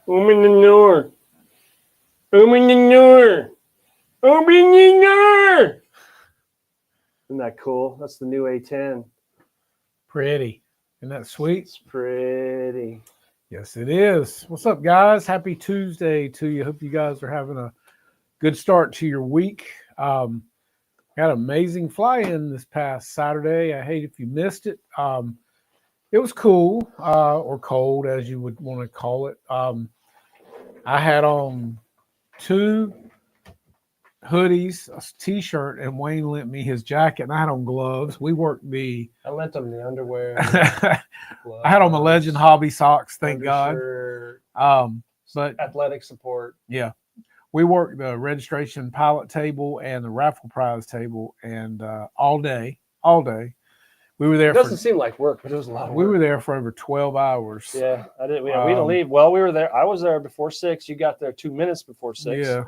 Open the door. Open the door. Open the door. Isn't that cool? That's the new A10. Pretty. Isn't that sweet? It's pretty. Yes, it is. What's up, guys? Happy Tuesday to you. Hope you guys are having a good start to your week. Got an amazing fly-in this past Saturday. I hate if you missed it. It was cool, or cold, as you would want to call it. I had on 2 hoodies, a t-shirt, and Wayne lent me his jacket, and I had on gloves. We worked the... I lent him the underwear. I had on my Legend Hobby socks, thank God. But athletic support. Yeah. We worked the registration pilot table and the raffle prize table, and all day. We were there. It doesn't seem like work, but it was a lot of work. We were there for over 12 hours. Yeah, I didn't. We didn't leave. Well, we were there. I was there before 6. You got there 2 minutes before 6. Yeah.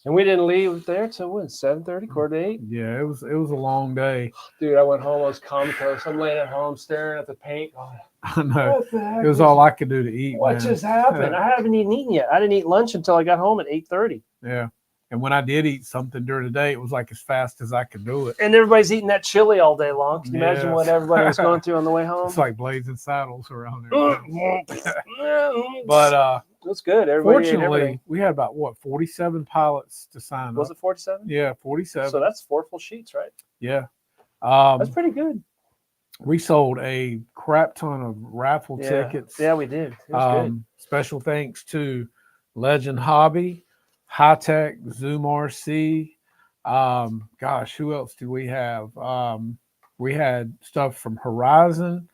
And we didn't leave there till when? 7:30, 8. Yeah, it was a long day. Dude, I went home. I was comatose. I'm laying at home staring at the paint. Oh, I know. It was all I could do to eat. What just happened? I haven't even eaten yet. I didn't eat lunch until I got home at 8:30. Yeah. And when I did eat something during the day, it was like as fast as I could do it. And everybody's eating that chili all day long. Can you imagine what everybody was going through on the way home? It's like blazing saddles around there. But that's good. fortunately, we had about 47 pilots to sign up. Was it 47? Yeah, 47. So that's 4 full sheets, right? Yeah. That's pretty good. We sold a crap ton of raffle tickets. Yeah, we did. It was good. Special thanks to Legend Hobby, Hitec, ZoomRc. Gosh, who else do we have? We had stuff from Horizon.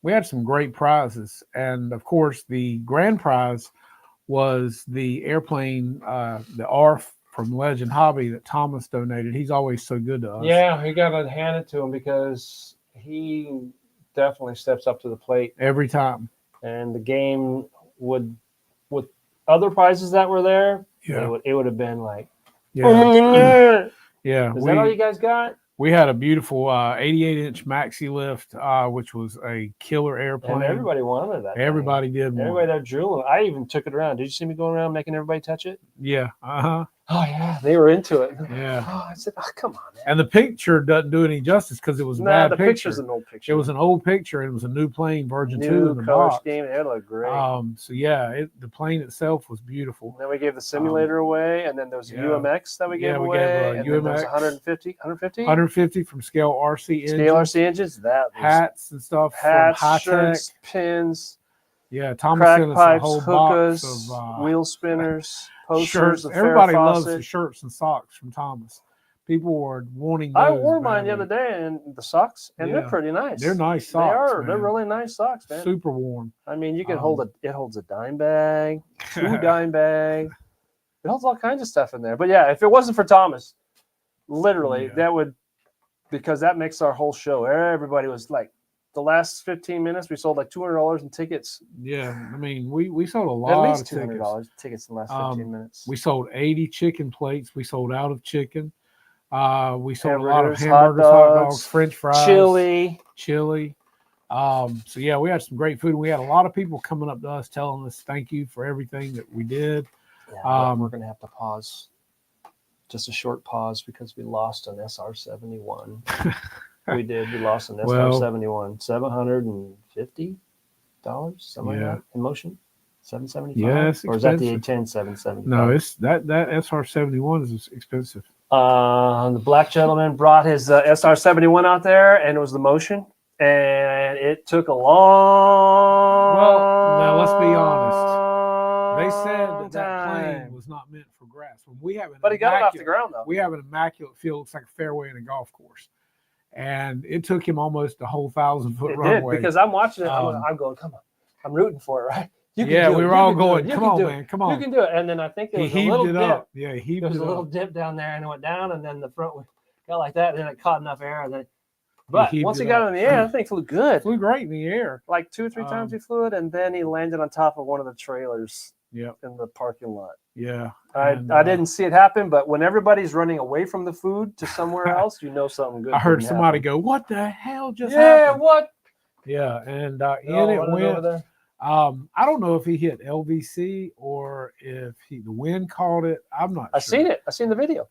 We had some great prizes. And, of course, the grand prize was the airplane, the ARF from Legend Hobby that Thomas donated. He's always so good to us. Yeah, we got to hand it to him because he definitely steps up to the plate. Every time. And the game would, with other prizes that were there, it would have been like, yeah. Is that all you guys got? We had a beautiful 88-inch maxi lift, which was a killer airplane. And everybody wanted that. Everybody did want it. Everybody there drooling. I even took it around. Did you see me going around making everybody touch it? Yeah. Uh-huh. Oh, yeah. They were into it. Yeah. Oh, I said, come on, man. And the picture doesn't do any justice because it was a bad picture. The picture's an old picture. It was an old picture, and it was a new plane, Virgin 2 in the color box. scheme. It looked great. So, yeah, the plane itself was beautiful. And then we gave the simulator away, and then there was a UMX that we gave away. We gave UMX. 150? 150 from Scale RC engines. Scale RC engines. That was hats and stuff. Hats, from shirts, pins. Yeah, Thomas crack sent us pipes, a whole hookahs, box of wheel spinners, posters. Shirts. Everybody loves the shirts and socks from Thomas. People were wanting those. I wore mine the other day, and the socks, and they're pretty nice. They're nice socks. They are. Man. They're really nice socks, man. Super warm. I mean, you can hold it holds a dime bag, 2 dime bags. It holds all kinds of stuff in there. But yeah, if it wasn't for Thomas, literally, that would, because that makes our whole show. Everybody was like, the last 15 minutes, we sold like $200 in tickets. Yeah, I mean, we sold a lot at least of $200 tickets in the last 15 minutes. We sold 80 chicken plates. We sold out of chicken. We sold a lot of hamburgers, hamburgers, hot dogs, French fries, chili. So yeah, we had some great food. We had a lot of people coming up to us telling us thank you for everything that we did. Yeah, we're gonna have to pause, just a short pause, because we lost an SR-71. We did. We lost an SR-71, $750, something like that in motion. $775. Yes, or is that the A10 $775? No, it's that SR-71 is expensive. The black gentleman brought his SR-71 out there, and it was the motion, and it took a long. Well, now let's be honest. They said that plane was not meant for grass. When we have but he got it off the ground though. We have an immaculate field. It's like a fairway in a golf course. And it took him almost a whole 1,000-foot runway. Did, because I'm watching it. I'm going, come on. I'm rooting for it, right? We were all going, come on, man, come on. You can do it. And then I think there was a little dip. Yeah, he heaved it up. There was a little dip down there, and it went down, and then the front got like that, and then it caught enough air. And then, but once he got it in the air, that thing flew good. Flew great in the air. Like 2 or 3 times he flew it, and then he landed on top of one of the trailers in the parking lot. Yeah. I didn't see it happen, but when everybody's running away from the food to somewhere else, you know something good. I heard somebody go, "What the hell just happened?" What? Yeah, and in it went. I don't know if he hit LVC or if the wind caught it. I'm not I've sure. seen it. I've seen the video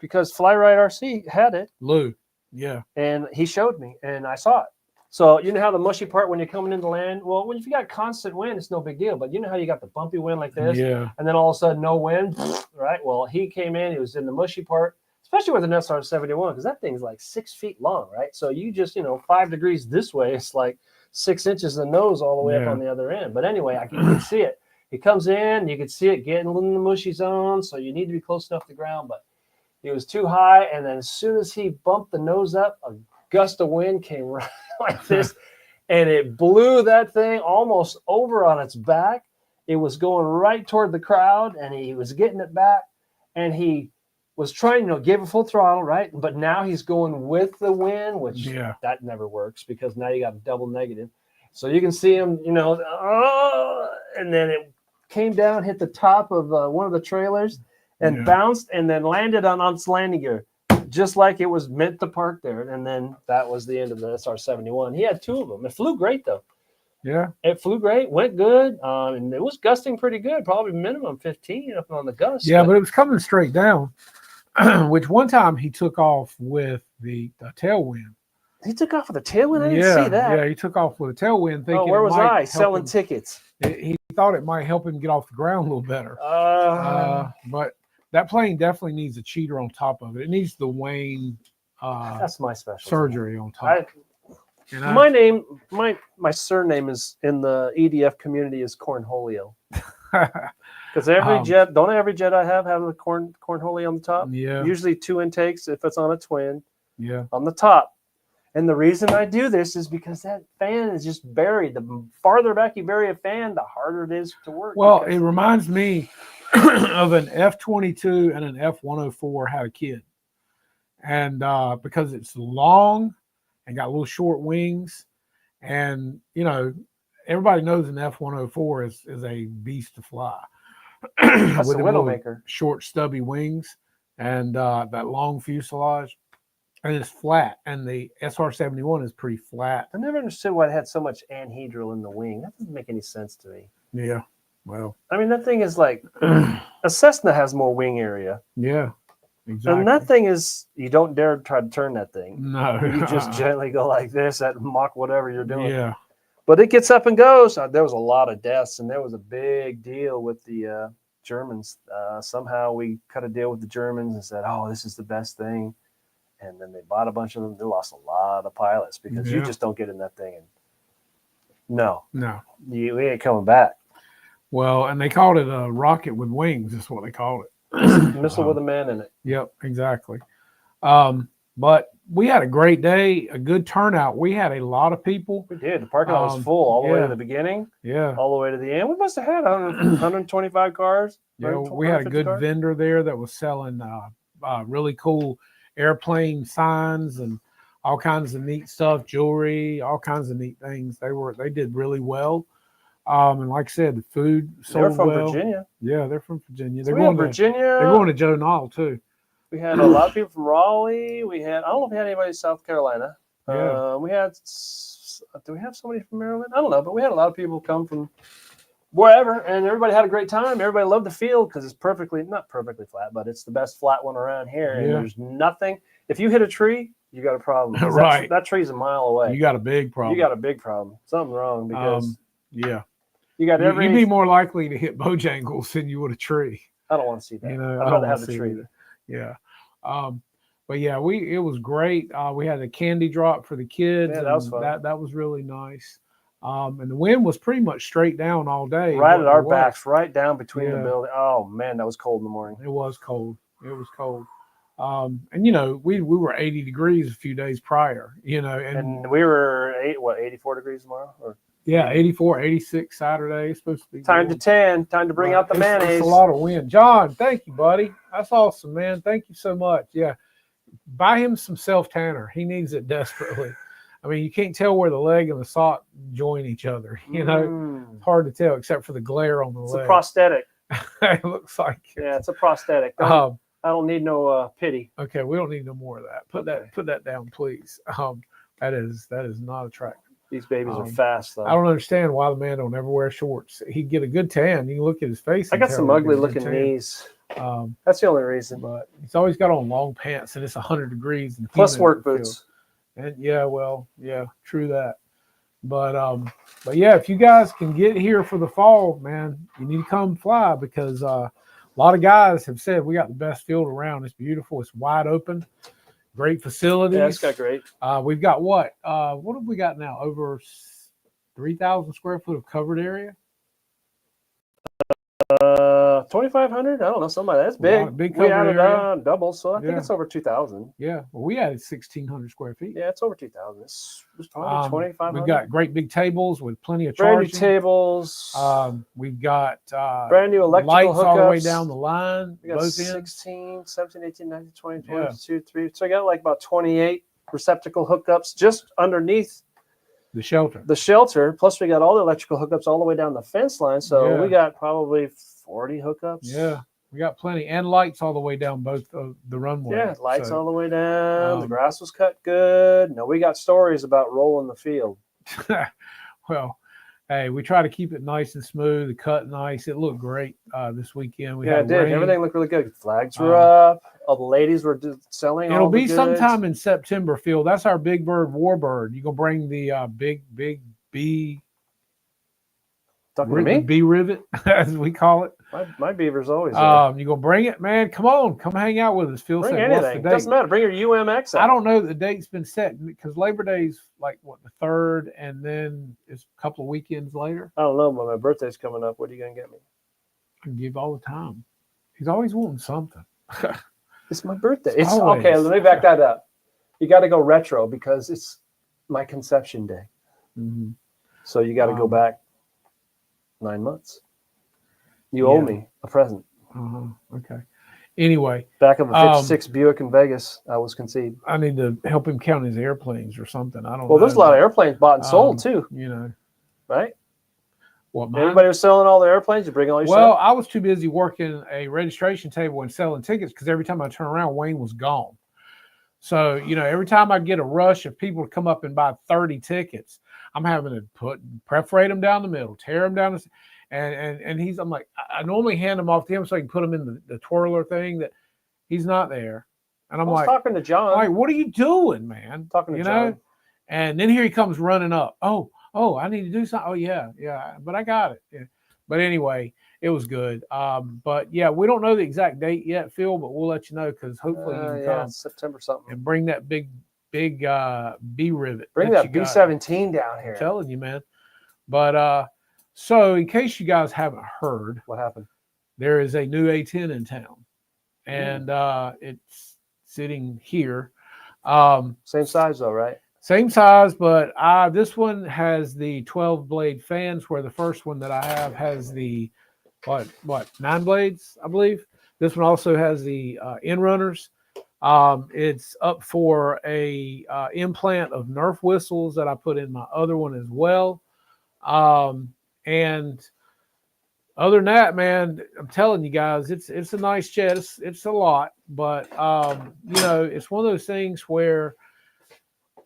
because Fly Right RC had it. Lou. Yeah. And he showed me, and I saw it. So you know how the mushy part when you're coming into land, well, if you got constant wind, it's no big deal. But you know how you got the bumpy wind like this, Yeah. and then all of a sudden no wind, right? Well, he came in, he was in the mushy part, especially with an SR-71, because that thing's like 6 feet long, right? So you just, 5 degrees this way, it's like 6 inches of the nose all the way up on the other end. But anyway, you can see it. He comes in, you can see it getting in the mushy zone, so you need to be close enough to the ground, but he was too high, and then as soon as he bumped the nose up, a gust of wind came right like this, and it blew that thing almost over on its back. It was going right toward the crowd, and he was getting it back, and he was trying, give it full throttle, right? But now he's going with the wind, which that never works because now you got a double negative. So you can see him, and then it came down, hit the top of one of the trailers, and bounced and then landed on its landing gear, just like it was meant to park there. And then that was the end of the SR-71. He had 2 of them. It flew great, though. Yeah. It flew great, went good, and it was gusting pretty good, probably minimum 15 up on the gust. Yeah, but it was coming straight down, which one time he took off with the tailwind. He took off with a tailwind? I didn't see that. Yeah, he took off with a tailwind thinking where was I? Selling tickets. He thought it might help him get off the ground a little better. But that plane definitely needs a cheater on top of it. It needs the Wayne that's my special surgery on top. My surname is in the EDF community is Cornholio. Because every jet I have the cornholio on the top. Yeah. Usually 2 intakes if it's on a twin. Yeah. On the top. And the reason I do this is because that fan is just buried. The farther back you bury a fan, the harder it is to work. Well, it reminds me of an F-22 and an F-104 had a kid. And because it's long and got little short wings, and, everybody knows an F-104 is a beast to fly. That's the Widowmaker. Short, stubby wings and that long fuselage. And it's flat, and the SR-71 is pretty flat. I never understood why it had so much anhedral in the wing. That doesn't make any sense to me. Yeah, well. I mean, that thing is like, a Cessna has more wing area. Yeah, exactly. And that thing is, you don't dare try to turn that thing. No. You just gently go like this at Mach whatever you're doing. Yeah. But it gets up and goes. There was a lot of deaths, and there was a big deal with the Germans. Somehow we cut a deal with the Germans and said, this is the best thing. And then they bought a bunch of them. They lost a lot of pilots because you just don't get in that thing. And we ain't coming back. Well, and they called it a rocket with wings. That's what they called it. Missile with a man in it. Yep, exactly. But we had a great day, a good turnout. We had a lot of people. We did. The parking lot was full all the way to the beginning. Yeah. All the way to the end. We must have had 125 cars. Yeah, we had a good vendor there that was selling really cool airplane signs and all kinds of neat stuff, jewelry, all kinds of neat things. They did really well. And like I said, the food sold well. They're from Virginia. Yeah, they're from Virginia. They're going to Virginia. They're going to Joe Nall too. We had a lot of people from Raleigh. I don't know if we had anybody in South Carolina. Yeah. Do we have somebody from Maryland? I don't know, but we had a lot of people come from wherever, and everybody had a great time. Everybody loved the field because it's not perfectly flat, but it's the best flat one around here. And there's nothing. If you hit a tree, you got a problem. Right. That tree's a mile away. You got a big problem. You got a big problem. Something's wrong because you got you'd be more likely to hit Bojangles than you would a tree. I don't want to see that. I'd rather have the tree. Yeah. But yeah, it was great. We had a candy drop for the kids. Yeah, that was fun. That was really nice. And the wind was pretty much straight down all day. Right at our backs, right down between the building. Oh man, that was cold in the morning. It was cold. And we were 80 degrees a few days prior, and we were 84 degrees tomorrow? 84, 86 Saturday. It's supposed to be time to tan. Time to bring out the mayonnaise. It's a lot of wind. John, thank you, buddy. That's awesome, man. Thank you so much. Yeah. Buy him some self-tanner. He needs it desperately. I mean, you can't tell where the leg and the sock join each other. It's hard to tell except for the glare on the leg. It's a prosthetic. It looks like it. Yeah, it's a prosthetic. I don't need no pity. Okay, we don't need no more of that. Put that down, please. That is not attractive. These babies are fast, though. I don't understand why the man don't ever wear shorts. He'd get a good tan. You can look at his face. I got some ugly looking knees. That's the only reason. But he's always got on long pants, and it's 100 degrees. And plus work boots. And yeah, true that. But yeah, if you guys can get here for the fall, man, you need to come fly because a lot of guys have said we got the best field around. It's beautiful. It's wide open. Great facilities. Yeah, it's got great. We've got what have we got now? Over 3,000 square foot of covered area. 2,500. I don't know. Something like that. That's big. Big we covered added area. on double, so I think it's over 2,000. Yeah, well, we added 1,600 square feet. Yeah, it's over 2,000. It's probably 2,500. We've got great big tables with plenty of brand charging. new tables. We've got brand new electrical lights hookups all the way down the line. We got both 16, 17, 18, 19, 20, 22, 3. So I got like about 28 receptacle hookups just underneath the shelter. Plus, we got all the electrical hookups all the way down the fence line. So we got probably 40 hookups. Yeah, we got plenty. And lights all the way down both of the runway. Yeah, lights all the way down. The grass was cut good. No, we got stories about rolling the field. Well, hey, we try to keep it nice and smooth, the cut nice. It looked great this weekend. We had it did. rain. Everything looked really good. Flags were up. All the ladies were selling. It'll all the be goods. sometime in September, Phil. That's our big bird, warbird. You gonna bring the big bee? Talking to me? Bee rivet, as we call it. My beaver's always you gonna bring it, man? Come on, come hang out with us. Phil bring said, anything. It doesn't matter. Bring your UMX out. I don't know the date's been set because Labor Day's like what, the 3rd, and then it's a couple of weekends later. I don't know, but my birthday's coming up. What are you gonna get me? I can give all the time. He's always wanting something. It's my birthday. It's okay. Let me back that up. You got to go retro because it's my conception day. Mm-hmm. So you got to go back 9 months. You owe me a present. Okay. Anyway, back of a '56 Buick in Vegas, I was conceived. I need to help him count his airplanes or something. I don't know. Well, there's a lot of airplanes bought and sold too. You know, right? What, everybody was selling all their airplanes? You bring all your stuff? Stuff? I was too busy working a registration table and selling tickets because every time I turn around, Wayne was gone. So, you know, every time I get a rush of people to come up and buy 30 tickets, I'm having to perforate them down the middle, tear them down. And I'm like, I normally hand them off to him so I can put them in the twirler thing that he's not there. And I'm like, talking to John. Like, what are you doing, man? Talking to John. And then here he comes running up. Oh, I need to do something. Oh, yeah, but I got it. Yeah. But anyway, it was good. But yeah, we don't know the exact date yet, Phil, but we'll let you know because hopefully you can come September something and bring that big B rivet. Bring that B-17 down here. I'm telling you, man. But so in case you guys haven't heard, what happened? There is a new A10 in town, and it's sitting here. Same size though, right? Same size, but this one has the 12 blade fans, where the first one that I have has the 9 blades, I believe. This one also has the end runners. It's up for a implant of Nerf whistles that I put in my other one as well. And other than that, man, I'm telling you guys, it's a nice jet. It's a lot, but you know, it's one of those things where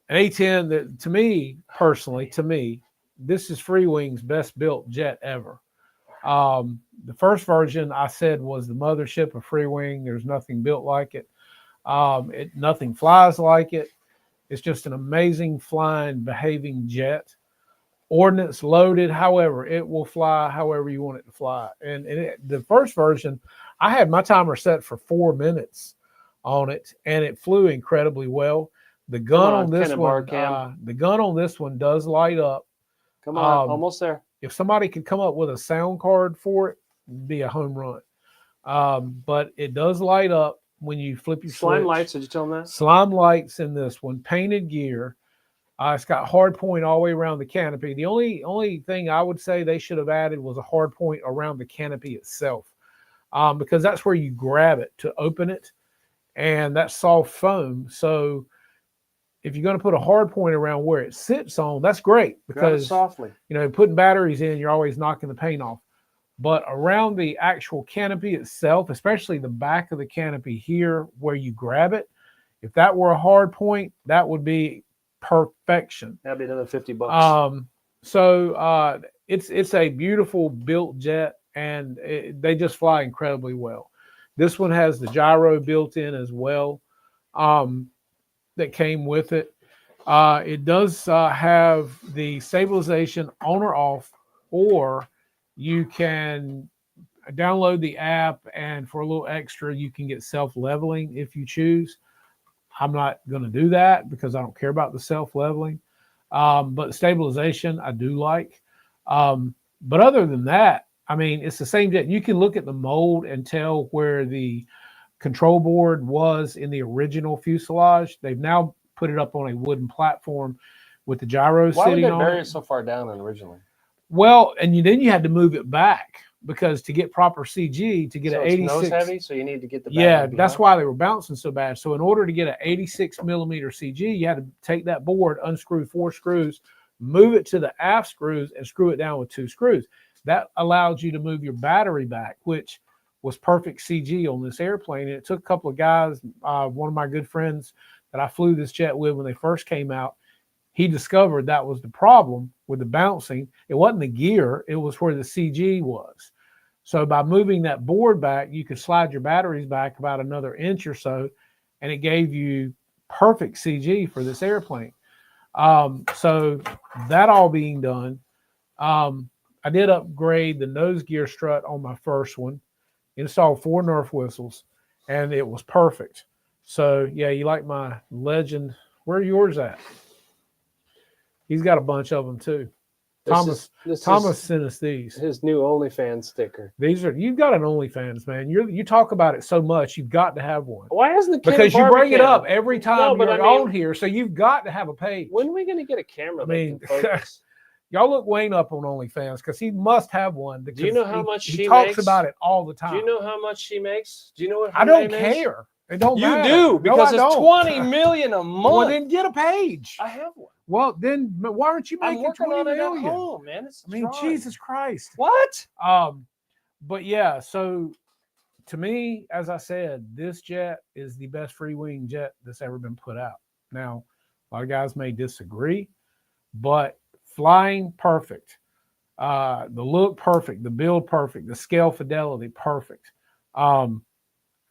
an A10 that to me personally, this is Freewing's best built jet ever. The first version I said was the mothership of Freewing. There's nothing built like it. Nothing flies like it. It's just an amazing flying, behaving jet. Ordnance loaded, however, it will fly however you want it to fly. And the first version, I had my timer set for 4 minutes on it, and it flew incredibly well. The gun on this one does light up. Come on, almost there. If somebody could come up with a sound card for it, it'd be a home run. But it does light up when you flip your slime switch. lights. Did you tell them that? Slime lights in this one, painted gear. It's got hard point all the way around the canopy. The only thing I would say they should have added was a hard point around the canopy itself, because that's where you grab it to open it, and that's soft foam. So if you're going to put a hard point around where it sits on, that's great because softly, you know, putting batteries in, you're always knocking the paint off. But around the actual canopy itself, especially the back of the canopy here where you grab it, if that were a hard point, that would be perfection. That'd be another $50. So it's a beautiful built jet, and they just fly incredibly well. This one has the gyro built in as well, that came with it. It does have the stabilization on or off, or you can download the app, and for a little extra, you can get self-leveling if you choose. I'm not going to do that because I don't care about the self-leveling. But stabilization, I do like. But other than that, I mean, it's the same jet. You can look at the mold and tell where the control board was in the original fuselage. They've now put it up on a wooden platform with the gyro Why would sitting they on bury it. it so far down originally? Well, and then you had to move it back because to get proper CG, to get So an it's 86 nose heavy, so you need to get the yeah, battery that's behind. why they were bouncing so bad. So in order to get an 86 millimeter CG, you had to take that board, unscrew 4 screws, move it to the aft screws, and screw it down with 2 screws. That allowed you to move your battery back, which was perfect CG on this airplane. And it took a couple of guys, one of my good friends that I flew this jet with when they first came out, he discovered that was the problem with the bouncing. It wasn't the gear, it was where the CG was. So by moving that board back, you could slide your batteries back about another inch or so, and it gave you perfect CG for this airplane. So that all being done, I did upgrade the nose gear strut on my first one, installed 4 Nerf whistles, and it was perfect. So yeah, you like my Legend. Where are yours at? He's got a bunch of them too. Thomas sent us these. His new OnlyFans sticker. These are, you've got an OnlyFans, man. You talk about it so much, you've got to have one. Why hasn't the Because you bring it up Barbie every time you're on here, so you've got to have a page. When are we going to get a camera that can focus? Y'all look Wayne up on OnlyFans because he must have one. Do you know how much he talks about it all the time? Do you know how much she makes? Do you know what her I don't name is? care. It don't You matter. do, because no, it's 20 million a month. Well, then get a page. I have one. Well, then why aren't you making I'm working 20 on it million? at home, man. It's dry. Jesus Christ. What? But yeah, so to me, as I said, this jet is the best free wing jet that's ever been put out. Now, a lot of guys may disagree, but flying perfect, the look perfect, the build perfect, the scale fidelity perfect.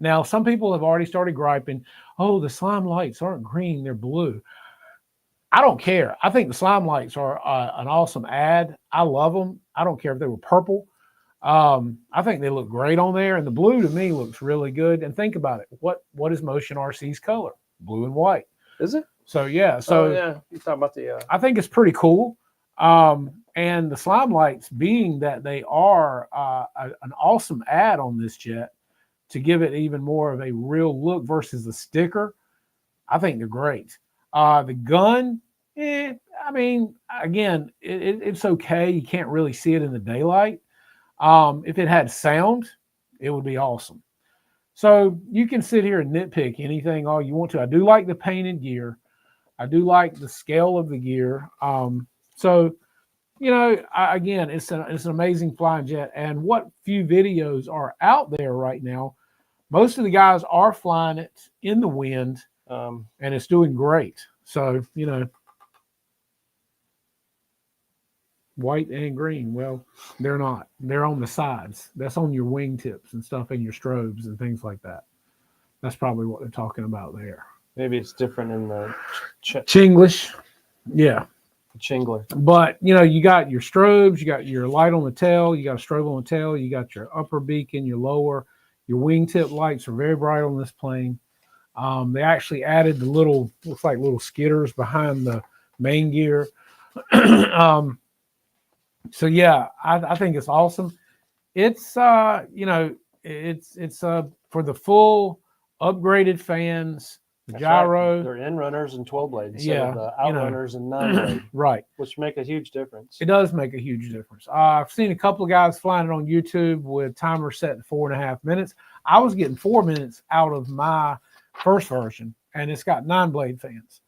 Now, some people have already started griping, oh, the slime lights aren't green, they're blue. I don't care. I think the slime lights are an awesome ad. I love them. I don't care if they were purple. I think they look great on there, and the blue to me looks really good. And think about it. What is Motion RC's color? Blue and white. Is it? So yeah. So yeah, you're talking about the. I think it's pretty cool. And the slime lights, being that they are an awesome ad on this jet to give it even more of a real look versus the sticker, I think they're great. The gun, I mean, again, it's okay. You can't really see it in the daylight. If it had sound, it would be awesome. So you can sit here and nitpick anything all you want to. I do like the painted gear. I do like the scale of the gear. So, you know, again, it's an amazing flying jet. And what few videos are out there right now, most of the guys are flying it in the wind, and it's doing great. So, you know, white and green. Well, they're not. They're on the sides. That's on your wingtips and stuff, and your strobes and things like that. That's probably what they're talking about there. Maybe it's different in the Chinglish. Yeah. Chingler. But, you know, you got your strobes, you got your light on the tail, you got a strobe on the tail, you got your upper beacon, your lower. Your wingtip lights are very bright on this plane. They actually added the little, looks like little skidders behind the main gear. So yeah, I think it's awesome. It's you know, it's for the full upgraded fans. The gyro. Right. They're in runners and 12 blade instead Yeah, of the outrunners and 9 blade. Right. Which make a huge difference. It does make a huge difference. I've seen a couple of guys flying it on YouTube with timers set at 4.5 minutes. I was getting 4 minutes out of my first version, and it's got 9 blade fans.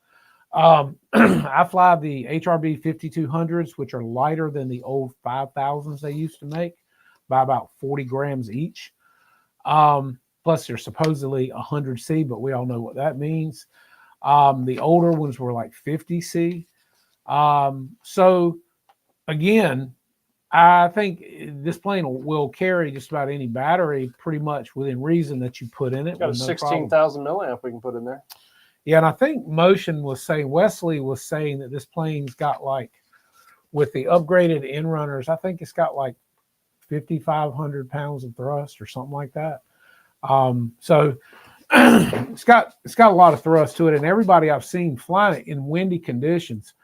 I fly the HRB 5200s, which are lighter than the old 5000s they used to make by about 40 grams each. Plus, they're supposedly 100C, but we all know what that means. The older ones were like 50C. So again, I think this plane will carry just about any battery pretty much within reason that you put in it. Got a 16,000 milliamp we can put in there. Yeah, and I think Wesley was saying that this plane's got like, with the upgraded end runners, I think it's got like 5,500 pounds of thrust or something like that. So it's got a lot of thrust to it, and everybody I've seen flying it in windy conditions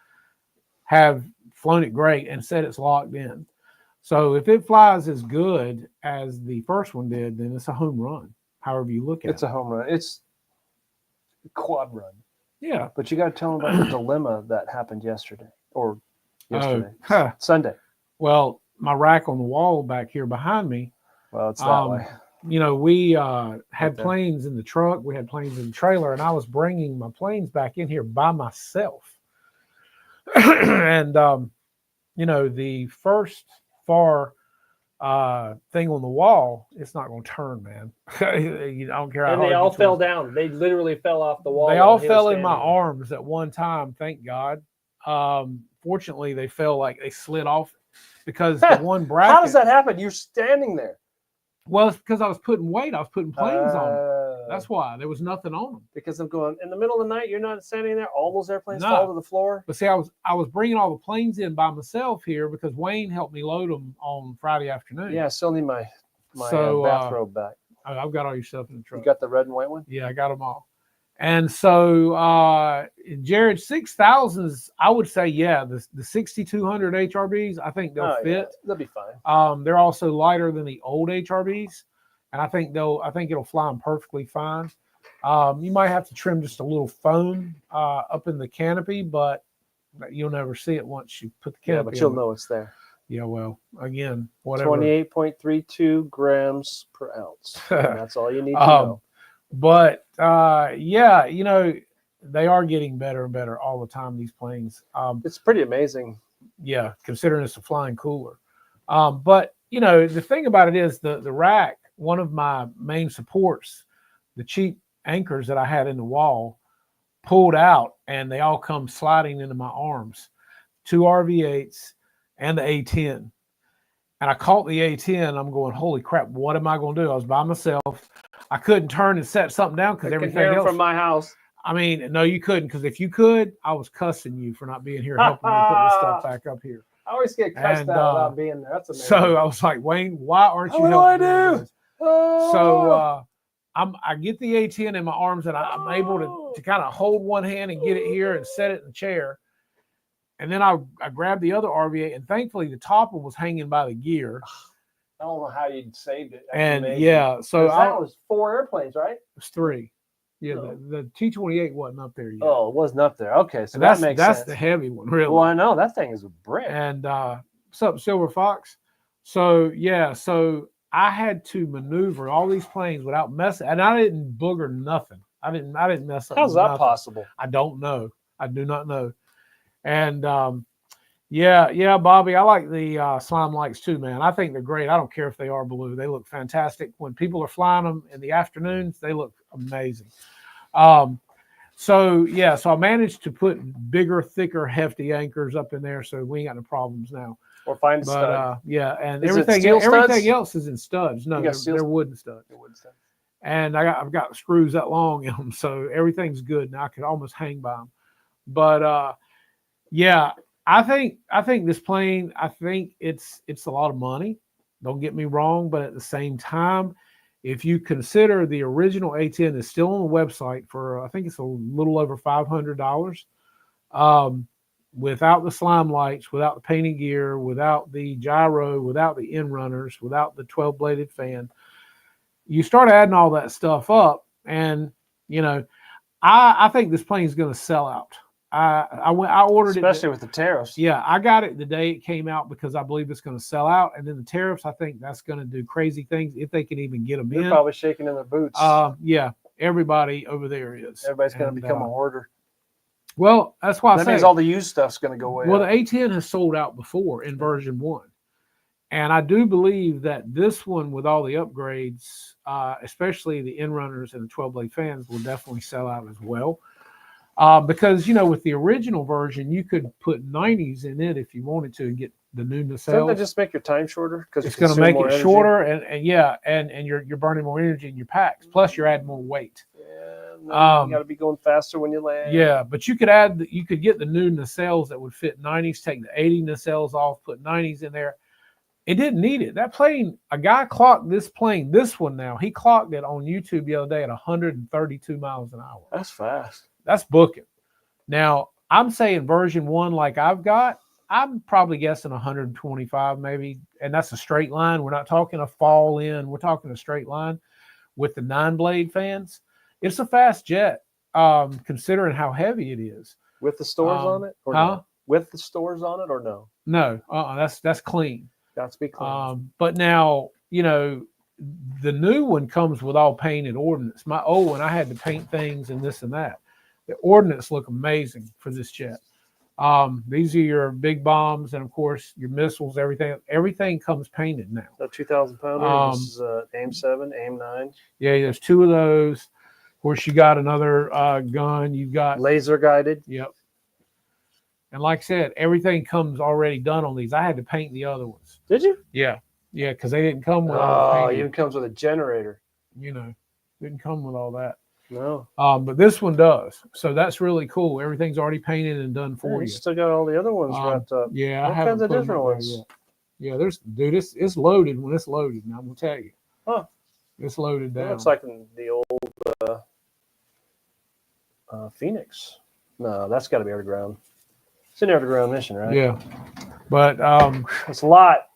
have flown it great and said it's locked in. So if it flies as good as the first one did, then it's a home run. However you look at it, it's a home run. It's a quad run. Yeah, but you got to tell them about the dilemma that happened yesterday. Sunday. Well, my rack on the wall back here behind me. Well, it's that way. You know, we had planes in the truck. We had planes in the trailer, and I was bringing my planes back in here by myself. And, you know, the first far thing on the wall, it's not going to turn, man. I don't care how and hard they all fell down. They literally fell off the wall. They all fell in my arms at one time, thank God. Fortunately, they fell like they slid off because the one bracket. How does that happen? You're standing there. Well, it's because I was putting weight. I was putting planes on them. That's why. There was nothing on them. Because I'm going, in the middle of the night, you're not standing there. All those airplanes fall to the floor. But see, I was bringing all the planes in by myself here because Wayne helped me load them on Friday afternoon. Yeah, I still need my bathrobe back. I've got all your stuff in the truck. You got the red and white one? Yeah, I got them all. And so, Jared, 6,000s, I would say, yeah, the 6,200 HRBs, I think they'll fit. Yeah, they'll be fine. They're also lighter than the old HRBs, and I think it'll fly them perfectly fine. You might have to trim just a little foam up in the canopy, but you'll never see it once you put the canopy. Yeah, but you'll know it's there. Yeah, well, again, whatever. 28.32 grams per ounce. That's all you need to know. But yeah, you know, they are getting better and better all the time, these planes. It's pretty amazing. Yeah, considering it's a flying cooler. But, you know, the thing about it is the rack, one of my main supports, the cheap anchors that I had in the wall, pulled out, and they all come sliding into my arms. 2 RV8s and the A10. And I caught the A10. I'm going, holy crap, what am I going to do? I was by myself. I couldn't turn and set something down because everything else. From my house. I mean, no, you couldn't, because if you could, I was cussing you for not being here helping me put this stuff back up here. I always get cussed out without being there. That's amazing. So I was like, Wayne, why aren't you helping me? What do I do? So I get the A10 in my arms, and I'm able to kind of hold one hand and get it here and set it in the chair. And then I grabbed the other RV8, and thankfully the top one was hanging by the gear. I don't know how you saved it. That's and amazing. Yeah, so that was 4 airplanes, right? It was 3. Yeah, the T-28 wasn't up there yet. Oh, it wasn't up there. Okay, so that makes sense. That's the heavy one, really. Well, I know that thing is a brick. And what's up, Silver Fox? So yeah, so I had to maneuver all these planes without messing, and I didn't booger nothing. I didn't mess up. How's that possible? I don't know. I do not know. And yeah, Bobby, I like the slime lights too, man. I think they're great. I don't care if they are blue. They look fantastic. When people are flying them in the afternoons, they look amazing. So I managed to put bigger, thicker, hefty anchors up in there, so we ain't got no problems now. Or find a stud. Yeah, and is everything else is in studs. No, they're wooden studs. And I've got screws that long in them, so everything's good. Now I could almost hang by them. But yeah, I think this plane, I think it's a lot of money. Don't get me wrong, but at the same time, if you consider the original A10 is still on the website for, I think it's a little over $500, without the slime lights, without the painting gear, without the gyro, without the end runners, without the 12-bladed fan, you start adding all that stuff up, and you know, I think this plane is going to sell out. I ordered it, especially with the tariffs. Yeah, I got it the day it came out because I believe it's going to sell out, and then the tariffs, I think that's going to do crazy things if they can even get them in. They're probably shaking in their boots. Yeah, everybody over there is. Everybody's going to become a hoarder. Well, that's why that means all the used stuff's going to go away. Well, the A10 has sold out before in version 1, and I do believe that this one, with all the upgrades, especially the end runners and the 12-blade fans, will definitely sell out as well. Because with the original version, you could put 90s in it if you wanted to and get the new nacelles. Doesn't that just make your time shorter? Because it's going to make it shorter, and you're burning more energy in your packs. Plus, you're adding more weight. Yeah, you got to be going faster when you land. Yeah, but you could get the new nacelles that would fit 90s. Take the 80 nacelles off, put 90s in there. It didn't need it. That plane, a guy clocked this plane. This one now, he clocked it on YouTube the other day at 132 miles an hour. That's fast. That's booking. Now I'm saying version 1, like I've got. I'm probably guessing 125 maybe, and that's a straight line. We're not talking a fall in. We're talking a straight line with the 9-blade fans. It's a fast jet, considering how heavy it is. With the stores on it? Or no? With the stores on it or no? No, that's clean. Got to be clean. But now, the new one comes with all painted ordnance. My old one, I had to paint things and this and that. The ordnance look amazing for this jet. These are your big bombs and of course your missiles, everything comes painted now. The 2,000 pounder. This is AIM 7, AIM 9. Yeah, there's 2 of those. Of course, you got another gun. You've got laser guided. Yep. And like I said, everything comes already done on these. I had to paint the other ones. Did you? Yeah, because they didn't come with. It even comes with a generator. Didn't come with all that. No. But this one does. So that's really cool. Everything's already painted and done for you. Still got all the other ones wrapped up. Yeah, all kinds of different ones. Yet. Yeah, it's loaded when it's loaded. Now I'm gonna tell you. Huh? It's loaded down. It looks like the old Phoenix. No, that's got to be underground. It's an underground mission, right? Yeah, but it's a lot.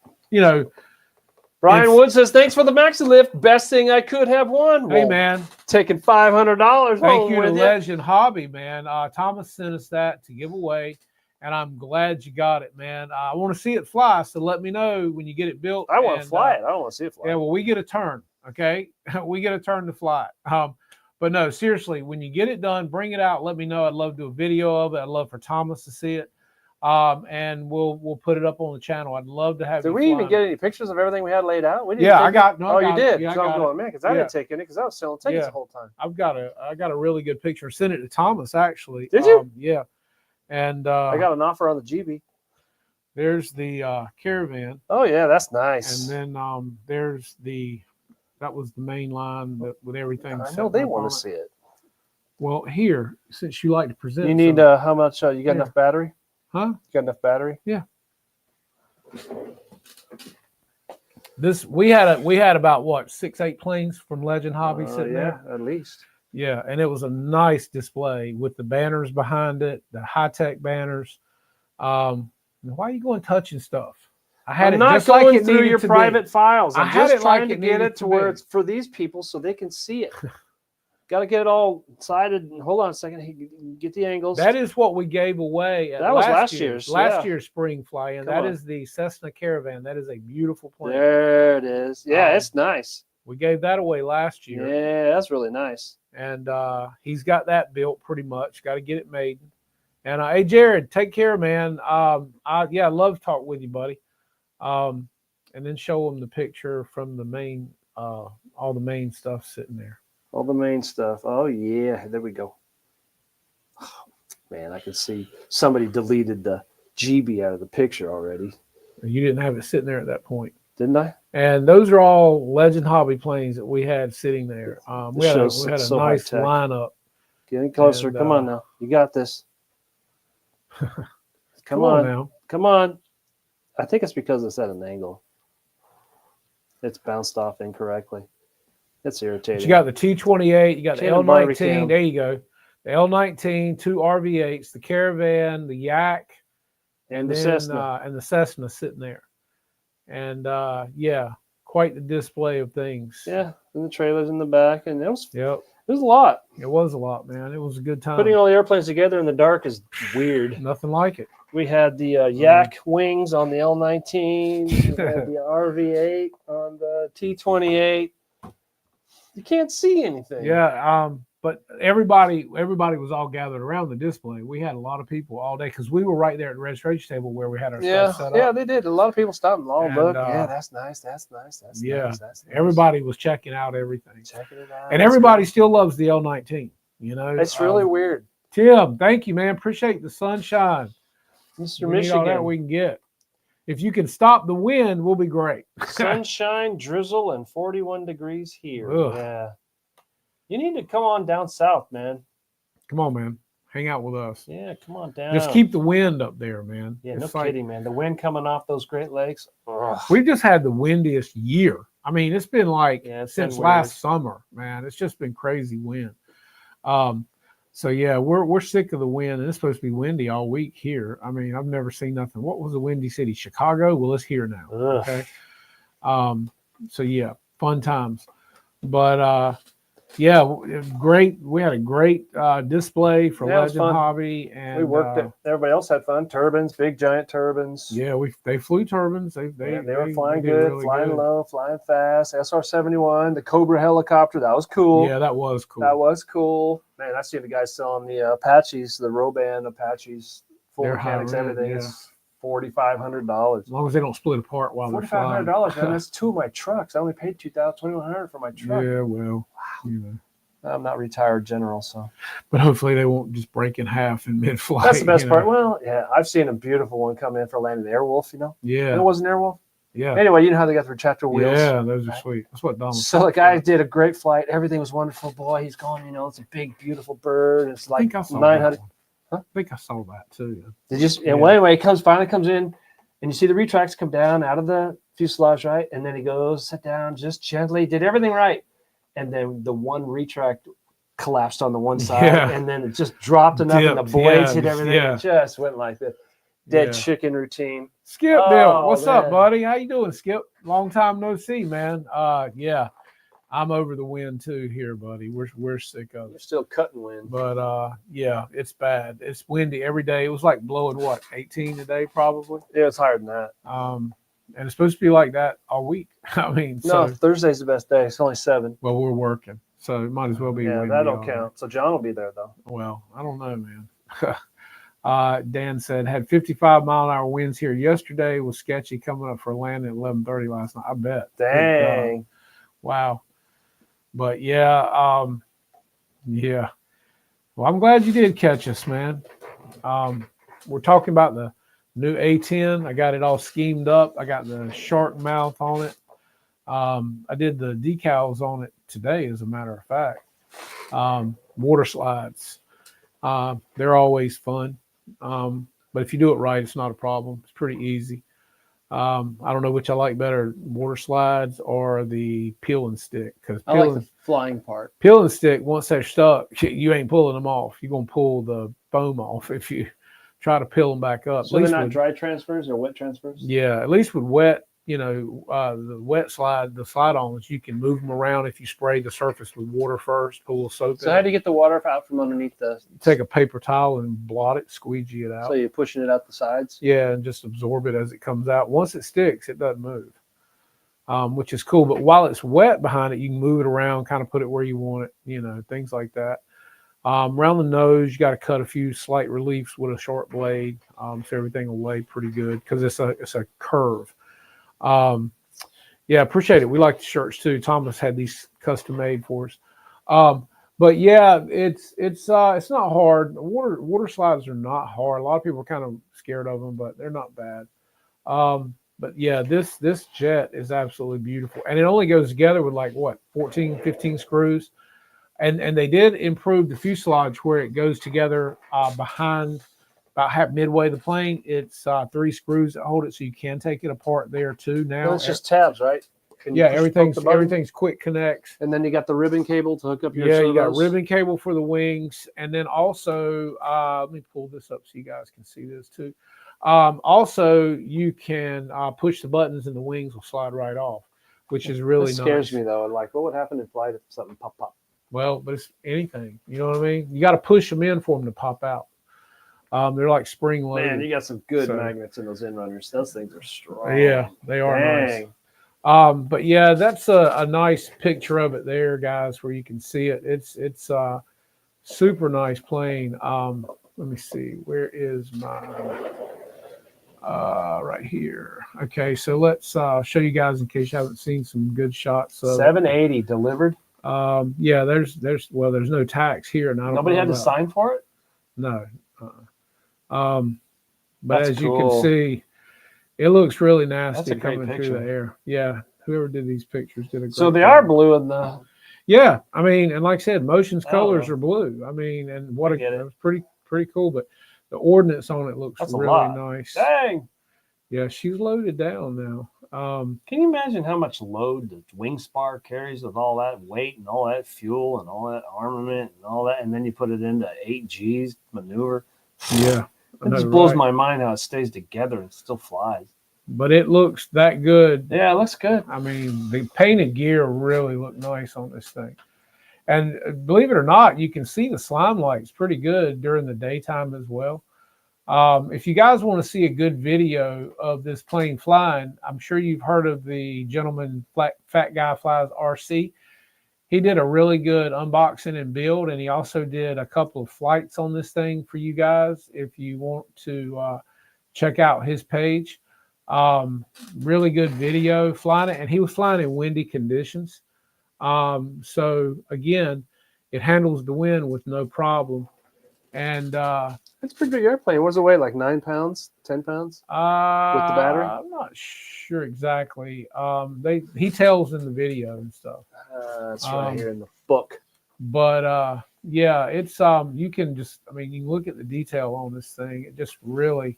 Brian Wood says, "Thanks for the maxi lift. Best thing I could have won." Hey, man, taking $500. Thank you to Legend Hobby, man. Thomas sent us that to give away, and I'm glad you got it, man. I want to see it fly, so let me know when you get it built. I want to fly it. I don't want to see it fly. Yeah, well, we get a turn, okay? We get a turn to fly it. But no, seriously, when you get it done, bring it out. Let me know. I'd love to do a video of it. I'd love for Thomas to see it. And we'll put it up on the channel. I'd love to have. Did we even get any pictures of everything we had laid out? We didn't. Yeah, I got. No, you did. Yeah, I'm going, man, because I didn't take any because I was selling tickets the whole time. I got a really good picture. Sent it to Thomas actually. Did you? Yeah. And I got an offer on the GB. There's the Caravan. Oh yeah, that's nice. And then there's that was the main line with everything. I know they want to see it. Well, here, since you like to present, you need how much? You got enough battery? Huh? You got enough battery? Yeah. We had about what 6-8 planes from Legend Hobby sitting there at least. Yeah, and it was a nice display with the banners behind it, the Hitec banners. Why are you going touching stuff? I'm not going through your private files. I'm just trying to get it to where it's for these people so they can see it. Got to get it all sided. Hold on a second. Get the angles. That is what we gave away. That was last year's. Last year's spring fly-in. That is the Cessna Caravan. That is a beautiful plane. There it is. Yeah, it's nice. We gave that away last year. Yeah, that's really nice. And he's got that built pretty much. Got to get it made. And hey, Jared, take care, man. I'd love to talk with you, buddy. And then show them the picture from the main, all the main stuff sitting there. All the main stuff. Oh, yeah. There we go. Oh, man, I can see somebody deleted the GB out of the picture already. You didn't have it sitting there at that point. Didn't I? And those are all Legend Hobby planes that we had sitting there. We had a nice lineup. Getting closer. Come on now. You got this. Come on now. Come on. I think it's because it's at an angle. It's bounced off incorrectly. That's irritating. But you got the T-28, you got the L-19. There you go. The L-19, 2 RV-8s, the Caravan, the Yak, and the Cessna. And the Cessna sitting there. And quite the display of things. Yeah, and the trailers in the back, and it was a lot. It was a lot, man. It was a good time. Putting all the airplanes together in the dark is weird. Nothing like it. We had the Yak wings on the L-19. We had the RV-8 on the T-28. You can't see anything. Yeah, but everybody was all gathered around the display. We had a lot of people all day because we were right there at the registration table where we had our stuff set up. Yeah, they did. A lot of people stopped and looked. Yeah, that's nice. That's nice. That's nice. Everybody was checking out everything. Checking it out. And everybody still loves the L-19. You know, it's really weird. Tim, thank you, man. Appreciate the sunshine. Mr. We need all that Michigan. we can get. If you can stop the wind, we'll be great. Sunshine, drizzle, and 41 degrees here. Ugh. Yeah. You need to come on down south, man. Come on, man. Hang out with us. Yeah, come on down. Just keep the wind up there, man. Yeah, It's no kidding, man. The wind coming off those Great Lakes. Ugh. We've just had the windiest year. I mean, it's been like Yeah, it's since been last summer, man. It's just been crazy wind. So yeah, we're sick of the wind, and it's supposed to be windy all week here. I mean, I've never seen nothing. What was the windy city? Chicago? Well, it's here now. Ugh. Okay. So yeah, fun times. But yeah, great. We had a great display for Yeah, it was Legend fun. Hobby, and We worked it. Everybody else had fun. Turbines, big giant turbines. Yeah, they flew turbines. They were flying did good, really flying good. low, flying fast. SR-71, the Cobra helicopter, that was cool. Yeah, that was cool. That was cool. Man, I see the guys selling the Apaches, the Roban Apaches, full They're mechanics, high end, everything. yeah. It's $4,500. As long as they don't split apart while they're flying. $4,500, man. That's two of my trucks. I only paid $2,100 for my truck. Yeah, well, you know. I'm not retired general, so. But hopefully they won't just break in half in mid-flight. That's the best you part. know. Well, yeah, I've seen a beautiful one come in for landing Airwolf, you know? Yeah. It wasn't Airwolf? Yeah. Anyway, you know how they got the retractor wheels? Yeah, those are sweet. That's what Dom was So the talking guy about. did a great flight. Everything was wonderful. Boy, he's going, you know, it's a big, beautiful bird. It's I like think I saw 900. that one. I think I saw that too. They just, Yeah. and well, anyway, he finally comes in, and you see the retracts come down out of the fuselage, right? And then he goes, sit down, just gently, did everything right. And then the one retract collapsed on the one side, Yeah. and then it just dropped enough, and the Dipped, blades yeah, hit everything. yeah. It just went like this. Dead Yeah. chicken routine. Skip Oh, Bill, what's up, man. buddy? How you doing, Skip? Long time no see, man. Yeah, I'm over the wind too here, buddy. We're sick of You're it. still cutting wind. But yeah, it's bad. It's windy every day. It was like blowing what, 18 today probably. Yeah, it's higher than that. And it's supposed to be like that all week. I mean, No, so Thursday's the best day. It's only 7. well, we're working, so it might as well be. Yeah, windy that all don't day. count. So John will be there though. Well, I don't know, man. Dan said had 55-mile-an-hour winds here yesterday. Was sketchy coming up for landing at 11:30 last night. I bet. Good Dang. God. Wow. But yeah, yeah. Well, I'm glad you did catch us, man. We're talking about the new A10. I got it all schemed up. I got the shark mouth on it. I did the decals on it today, as a matter of fact. Water slides. They're always fun. But if you do it right, it's not a problem. It's pretty easy. I don't know which I like better, water slides or the peel and stick. Because I like the flying part. peel and stick, once they're stuck, you ain't pulling them off. You're going to pull the foam off if you try to peel them back up. So they're not dry transfers or wet transfers? Yeah, at least with wet, you know, the wet slide, the slide-ons, you can move them around if you spray the surface with water first, pull a soap So in how it. do you get the water out from underneath the? Take a paper towel and blot it, squeegee it out. So you're pushing it out the sides? Yeah, and just absorb it as it comes out. Once it sticks, it doesn't move, which is cool. But while it's wet behind it, you can move it around, kind of put it where you want it, you know, things like that. Around the nose, you got to cut a few slight reliefs with a sharp blade, so everything will lay pretty good because it's a curve. Yeah, appreciate it. We like the shirts too. Thomas had these custom made for us. But yeah, it's not hard. Water slides are not hard. A lot of people are kind of scared of them, but they're not bad. But yeah, this jet is absolutely beautiful, and it only goes together with like what 14, 15 screws, and they did improve the fuselage where it goes together behind. About half midway the plane, it's 3 screws that hold it, so you can take it apart there too. Now Well, it's just tabs, right? Can you yeah, just poke the button? everything's quick connects. And then you got the ribbon cable to hook up your. Yeah, you got servos. ribbon cable for the wings, and then also let me pull this up so you guys can see this too. Also, you can push the buttons and the wings will slide right off, which is really That scares nice. me though. Like, what would happen in flight if something pop? Well, but it's anything. You know what I mean? You got to push them in for them to pop out. They're like spring loaded. Man, you got some good So- magnets in those in runners. Those things are strong. Yeah, they are nice. Dang. But yeah, that's a nice picture of it there, guys, where you can see it. It's super nice plane. Let me see, where is my right here. Okay, so let's show you guys in case you haven't seen some good shots. 780 delivered. Yeah, there's no tax here, and I don't Nobody know had to about- sign for it. No. But That's as you cool. can see, it looks really That's nasty a great coming through the picture. air. Yeah, whoever did these pictures did a great So they job. are blue in the. Yeah, I mean, and like I said, Motion's I don't colors know. are blue. I mean, and I that get it. was pretty cool. But the ordnance on it looks That's a really lot. nice. Dang. Yeah, she's loaded down now. Can you imagine how much load the wing spar carries with all that weight and all that fuel and all that armament and all that, and then you put it into 8Gs maneuver? Yeah, It just blows my mind how it stays together and still flies. But it looks that good. Yeah, it looks good. I mean, the painted gear really looked nice on this thing. And believe it or not, you can see the slime lights pretty good during the daytime as well. If you guys want to see a good video of this plane flying, I'm sure you've heard of the gentleman, Fat Guy Flies RC. He did a really good unboxing and build, and he also did a couple of flights on this thing for you guys if you want to check out his page. Really good video flying it, and he was flying in windy conditions. So again, it handles the wind with no problem. And It's a pretty big airplane. What does it weigh? Like 9 pounds, 10 pounds? With the battery? I'm not sure exactly. He tells in the video and stuff. That's right here in the book. But yeah, it's you can just, I mean, you can look at the detail on this thing. It just really,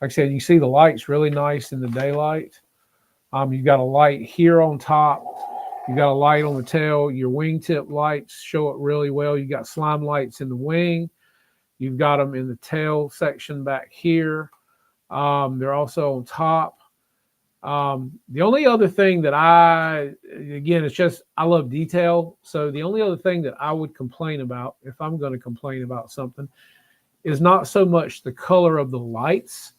like I said, you see the lights really nice in the daylight. You've got a light here on top. You got a light on the tail. Your wingtip lights show it really well. You got slime lights in the wing. You've got them in the tail section back here. They're also on top. The only other thing that again, it's just, I love detail. So the only other thing that I would complain about, if I'm going to complain about something, is not so much the color of the lights.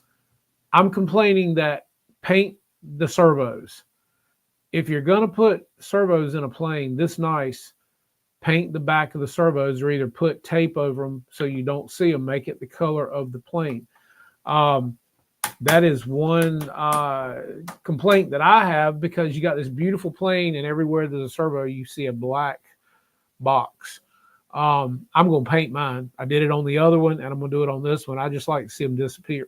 I'm complaining that paint the servos. If you're going to put servos in a plane this nice, paint the back of the servos, or either put tape over them so you don't see them, make it the color of the plane. That is one complaint that I have, because you got this beautiful plane and everywhere there's a servo, you see a black box. I'm going to paint mine. I did it on the other one and I'm going to do it on this one. I just like to see them disappear.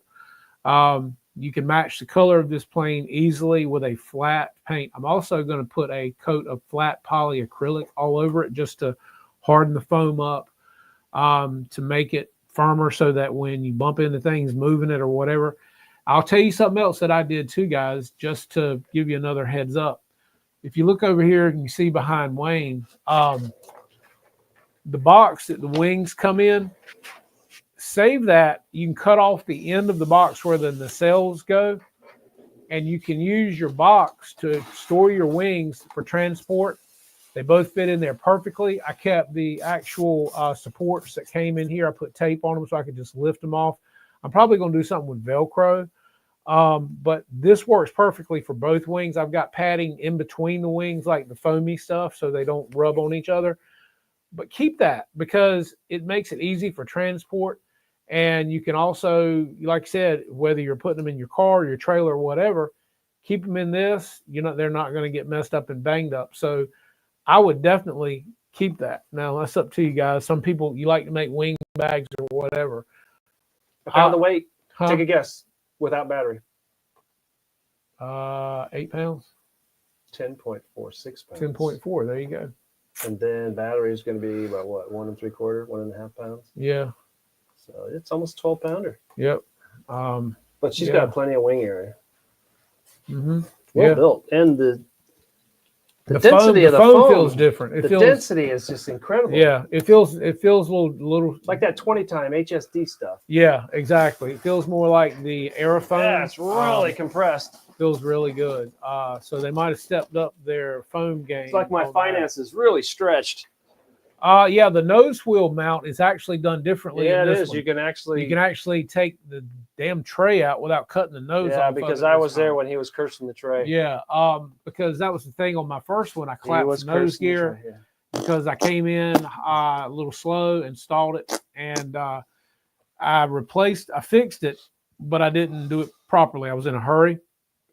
You can match the color of this plane easily with a flat paint. I'm also going to put a coat of flat polyacrylic all over it just to harden the foam up, to make it firmer so that when you bump into things moving it or whatever. I'll tell you something else that I did too, guys, just to give you another heads up. If you look over here and you see behind Wayne, the box that the wings come in, save that. You can cut off the end of the box where the nacelles go, and you can use your box to store your wings for transport. They both fit in there perfectly. I kept the actual supports that came in here. I put tape on them so I could just lift them off. I'm probably going to do something with Velcro, but this works perfectly for both wings. I've got padding in between the wings, like the foamy stuff, so they don't rub on each other. But keep that, because it makes it easy for transport. And you can also, like I said, whether you're putting them in your car, your trailer, or whatever, keep them in this. They're not going to get messed up and banged up. So I would definitely keep that. Now, that's up to you guys. Some people, you like to make wing bags or whatever. I found the weight. Huh? Take a guess. Without battery. 8 pounds. 10.46 pounds. 10.4. There you go. And then battery is going to be about what, 1 3/4, 1.5 pounds. Yeah. So it's almost 12 pounder. Yep. But she's got plenty of wing area. Mm-hmm. Well built, and the density foam, of the foam feels different. The density is just incredible. Yeah, it feels a little like that 20-time HSD stuff. Yeah, exactly. It feels more like the aerofoam. Yeah, it's really compressed. Feels really good. So they might have stepped up their foam game. It's like my finances really stretched. Yeah, the nose wheel mount is actually done differently. Yeah, in this it is. one. You can actually take the damn tray out without cutting the nose off. Yeah, because I was there when he was cursing the tray. Yeah, because that was the thing on my first one. I collapsed the nose gear because I came in a little slow, installed it, and I fixed it, but I didn't do it properly. I was in a hurry,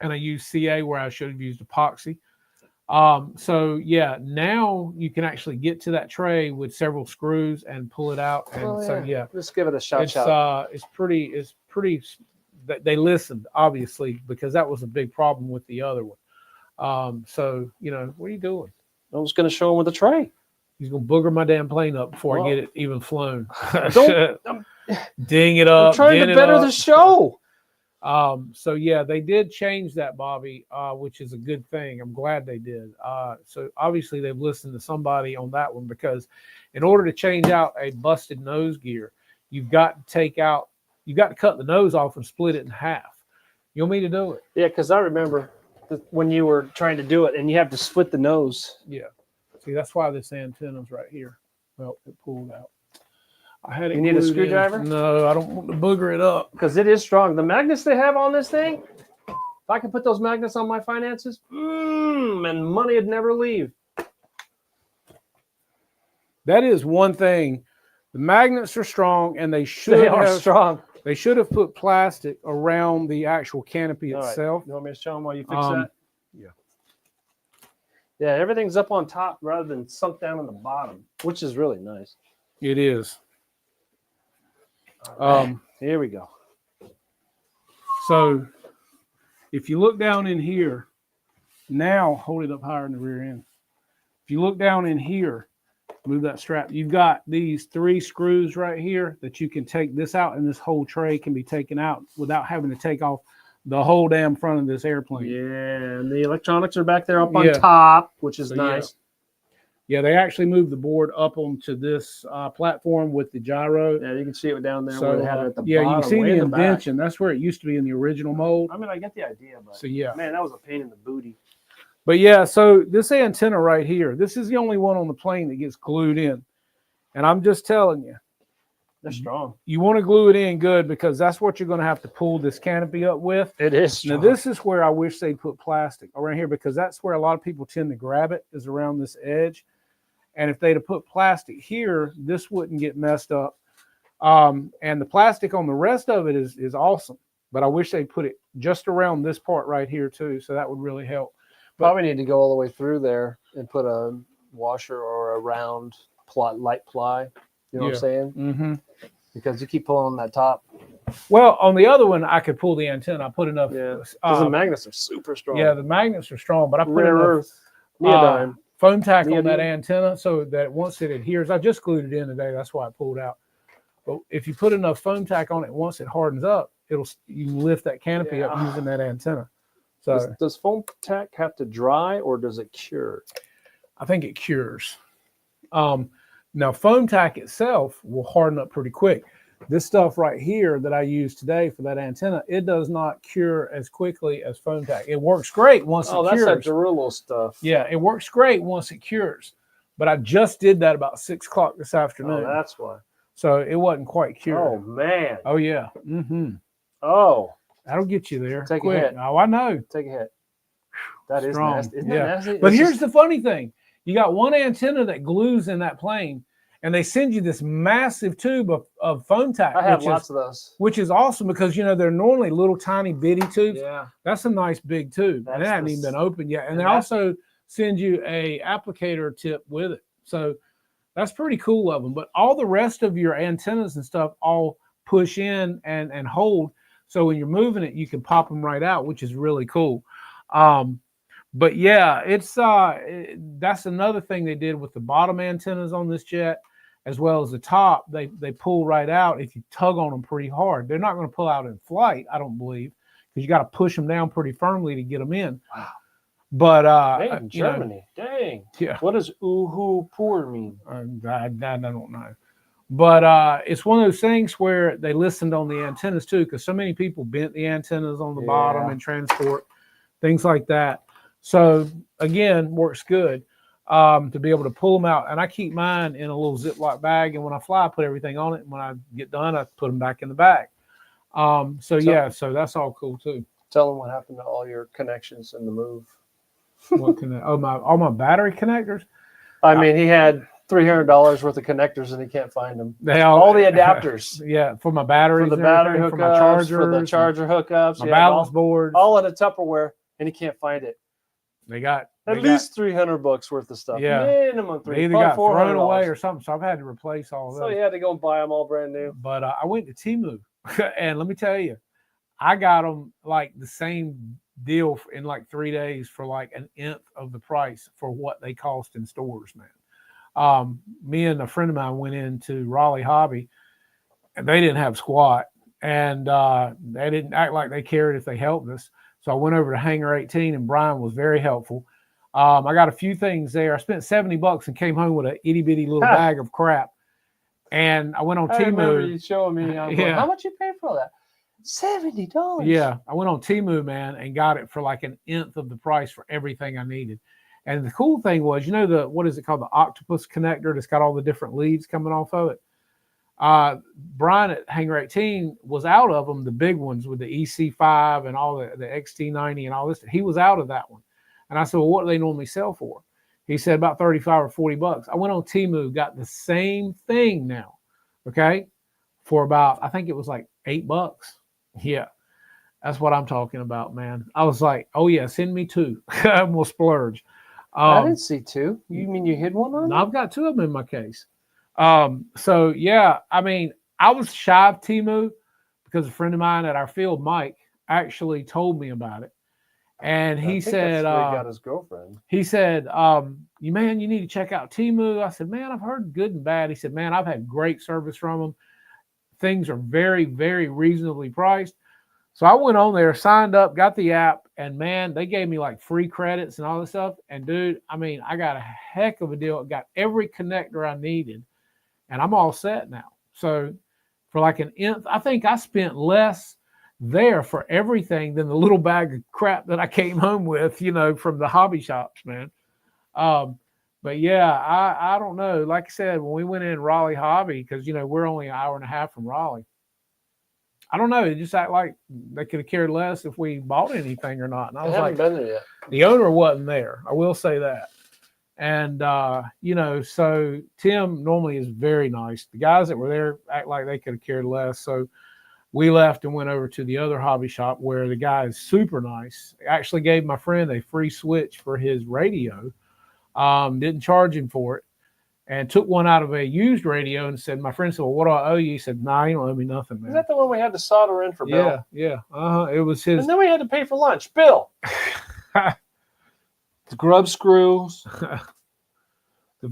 and I used CA where I should have used epoxy. So yeah, now you can actually get to that tray with several screws and pull it out. And so yeah, let's give it a shot. it's pretty. They listened obviously because that was a big problem with the other one. So what are you doing? I was going to show him with the tray. He's gonna booger my damn plane up before I get it even flown. Don't ding it up. I'm trying to better the show. So yeah, they did change that, Bobby, which is a good thing. I'm glad they did. So obviously they've listened to somebody on that one, because in order to change out a busted nose gear, you've got to cut the nose off and split it in half. You want me to do it? Yeah, because I remember when you were trying to do it and you have to split the nose. Yeah. See, that's why this antenna's right here. Well, it pulled out. I had it. You need a screwdriver? No, I don't want to booger it up. Because it is strong. The magnets they have on this thing, if I could put those magnets on my finances, and money would never leave. That is one thing. The magnets are strong, and they should have put plastic around the actual canopy itself. Right. You want me to show them while you fix that? Yeah. Yeah, everything's up on top rather than sunk down on the bottom, which is really nice. It is. Right. Here we go. So if you look down in here, now hold it up higher in the rear end. If you look down in here, move that strap. You've got these 3 screws right here that you can take this out, and this whole tray can be taken out without having to take off the whole damn front of this airplane. Yeah, and the electronics are back there up on top, which is nice. Yeah, they actually moved the board up onto this platform with the gyro. Yeah, you can see it down there so, where they had it at the bottom. Yeah, you can see the indention. indentation. That's where it used to be in the original mold. I mean, I get the idea, but so yeah, man, that was a pain in the booty. But yeah, so this antenna right here, this is the only one on the plane that gets glued in. And I'm just telling you, they're strong. You want to glue it in good, because that's what you're going to have to pull this canopy up with. It is strong. Now, this is where I wish they'd put plastic around here, because that's where a lot of people tend to grab it, is around this edge. And if they'd have put plastic here, this wouldn't get messed up. And the plastic on the rest of it is awesome. But I wish they'd put it just around this part right here too. So that would really help. But probably need to go all the way through there and put a washer or a round light ply. You know what I'm saying? Mm-hmm. Because you keep pulling on that top. Well, on the other one, I could pull the antenna. I put enough. Yeah, because the magnets are super strong. Yeah, the magnets are strong, but I put rare enough earth neodyne. Foam tack on that antenna so that once it adheres, I just glued it in today. That's why I pulled out. But if you put enough foam tack on it, once it hardens up, you can lift that canopy up using that antenna. So does foam tack have to dry, or does it cure? I think it cures. Now, foam tack itself will harden up pretty quick. This stuff right here that I used today for that antenna, it does not cure as quickly as foam tack. It works great once it cures. Oh, that's that Derulo stuff. Yeah, it works great once it cures. But I just did that about 6 o'clock this afternoon. Oh, that's why. So it wasn't quite cured. Oh, man. Oh, yeah. Mm-hmm. Oh. That'll get you there. Take a hit. Oh, I know. Take a hit. That is strong. Nasty. Isn't that nasty? But here's the funny thing. You got one antenna that glues in that plane, and they send you this massive tube of foam tack. I have lots of those. Which is awesome, because, they're normally little tiny bitty tubes. Yeah. That's a nice big tube. And it hasn't even been opened yet. And they also send you a applicator tip with it. So that's pretty cool of them. But all the rest of your antennas and stuff all push in and hold. So when you're moving it, you can pop them right out, which is really cool. But yeah, it's that's another thing they did with the bottom antennas on this jet, as well as the top. They pull right out if you tug on them pretty hard. They're not going to pull out in flight, I don't believe, because you got to push them down pretty firmly to get them in. Wow. But in Germany, dang. Yeah. What does "uhu poor" mean? I don't know. But it's one of those things where they listened on the antennas too, because so many people bent the antennas on the bottom in transport, things like that. So again, works good to be able to pull them out. And I keep mine in a little Ziploc bag, and when I fly, I put everything on it. And when I get done, I put them back in the bag. So that's all cool too. Tell them what happened to all your connections in the move. All my battery connectors. I mean, he had $300 worth of connectors, and he can't find them. All the adapters. Yeah, for my batteries, for the battery hookups, for my chargers, for the charger hookups, my balance boards, all in a Tupperware, and he can't find it. They got At least $300 worth of stuff. Yeah. Minimum They $300. either got thrown away or something, so I've had to replace all of So them. you had to go and buy them all brand new. But I went to Temu, and let me tell you, I got them like the same deal in like 3 days for like an nth of the price for what they cost in stores, man. Me and a friend of mine went into Raleigh Hobby, and they didn't have squat, and they didn't act like they cared if they helped us. So I went over to Hangar 18, and Brian was very helpful. I got a few things there. I spent $70 and came home with an itty bitty little bag of crap. And I went on Temu. I remember you showing me. I'm going, how much you pay for all that? $70. Yeah, I went on Temu, man, and got it for like an nth of the price for everything I needed. And the cool thing was, you know, what is it called? The octopus connector that's got all the different leads coming off of it. Brian at Hangar 18 was out of them, the big ones with the EC5 and all the XT90 and all this. He was out of that one. And I said, well, what do they normally sell for? He said about 35 or $40. I went on Temu, got the same thing now, okay, for about, I think it was like $8. Yeah, that's what I'm talking about, man. I was like, oh yeah, send me 2. We'll splurge. I didn't see 2. You mean you hid one on? I've got 2 of them in my case. So yeah, I mean, I was shy of Temu because a friend of mine at our field, Mike, actually told me about it. And he said, that's where he got his girlfriend. He said, you need to check out Temu. I said, man, I've heard good and bad. He said, man, I've had great service from them. Things are very, very reasonably priced. So I went on there, signed up, got the app, and man, they gave me like free credits and all this stuff. And dude, I mean, I got a heck of a deal. Got every connector I needed, and I'm all set now. So for like an nth, I think I spent less there for everything than the little bag of crap that I came home with, you know, from the hobby shops, man. But yeah, I don't know. Like I said, when we went in Raleigh Hobby, because, you know, we're only an hour and a half from Raleigh. I don't know. It just act like they could have cared less if we bought anything or not. And I was like, been there yet. The owner wasn't there. I will say that. And, you know, so Tim normally is very nice. The guys that were there act like they could have cared less. So we left and went over to the other hobby shop where the guy is super nice. Actually gave my friend a free switch for his radio. Didn't charge him for it. And took one out of a used radio and said, my friend said, well, what do I owe you? He said, nah, you don't owe me nothing, man. Is that the one we had to solder in for Bill? Yeah. It was his. And then we had to pay for lunch. Bill. The grub screws.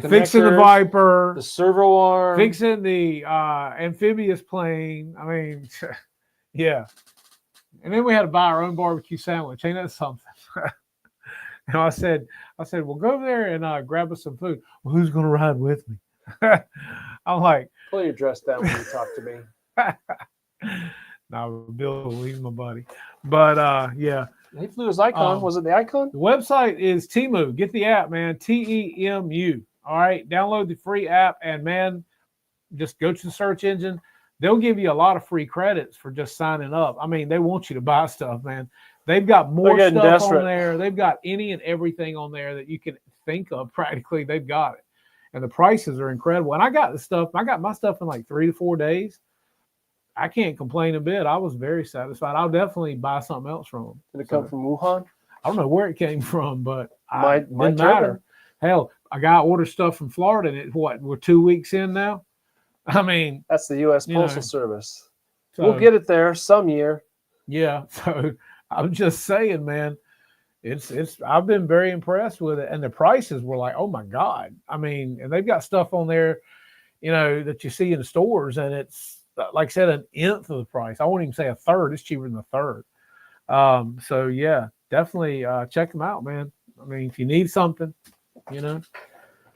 Fixing the Viper. The servo arm. Fixing the amphibious plane. I mean, yeah. And then we had to buy our own barbecue sandwich. Ain't that something? And I said, well, go over there and grab us some food. Well, who's going to ride with me? I'm like, pull your dress down when you talk to me. No, Bill, he's my buddy. But yeah. He flew his Icon. Was it the Icon? The website is Temu. Get the app, man. TEMU. All right. Download the free app and, man, just go to the search engine. They'll give you a lot of free credits for just signing up. I mean, they want you to buy stuff, man. They've got more stuff desperate on there. They've got any and everything on there that you can think of. Practically, they've got it. And the prices are incredible. And I got my stuff in like 3 to 4 days. I can't complain a bit. I was very satisfied. I'll definitely buy something else from them. Did it come from Wuhan? I don't know where it came from, but it didn't matter. Hell, a guy ordered stuff from Florida, and we're 2 weeks in now. I mean, that's the U.S. Postal Service. So, we'll get it there some year. Yeah. So I'm just saying, man, I've been very impressed with it. And the prices were like, oh my God. I mean, and they've got stuff on there, you know, that you see in the stores, and it's, like I said, an nth of the price. I won't even say a third. It's cheaper than a third. So yeah, definitely check them out, man. I mean, if you need something, you know,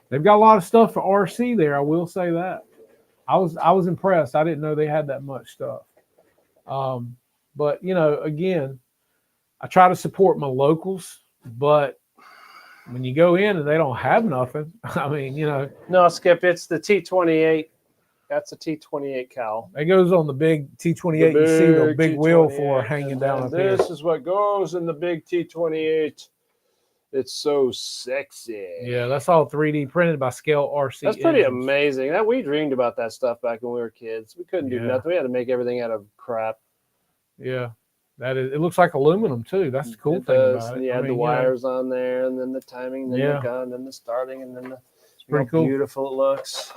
they've got a lot of stuff for RC there. I will say that. I was impressed. I didn't know they had that much stuff. But you know, again, I try to support my locals, but when you go in and they don't have nothing, I mean, you know. No, Skip, it's the T28. That's a T28 cowl. It goes on the big T28. You see the big wheel for hanging down up here. This is what goes in the big T28. It's so sexy. Yeah, that's all 3D printed by Scale RC. That's pretty amazing. We dreamed about that stuff back when we were kids. We couldn't do nothing. We had to make everything out of crap. Yeah. That is, it looks like aluminum too. That's the cool It thing does. about And it. you I had mean, the you know, wires on there, and then the timing, then Yeah. the gun, then the starting, and then the pretty cool. beautiful it looks.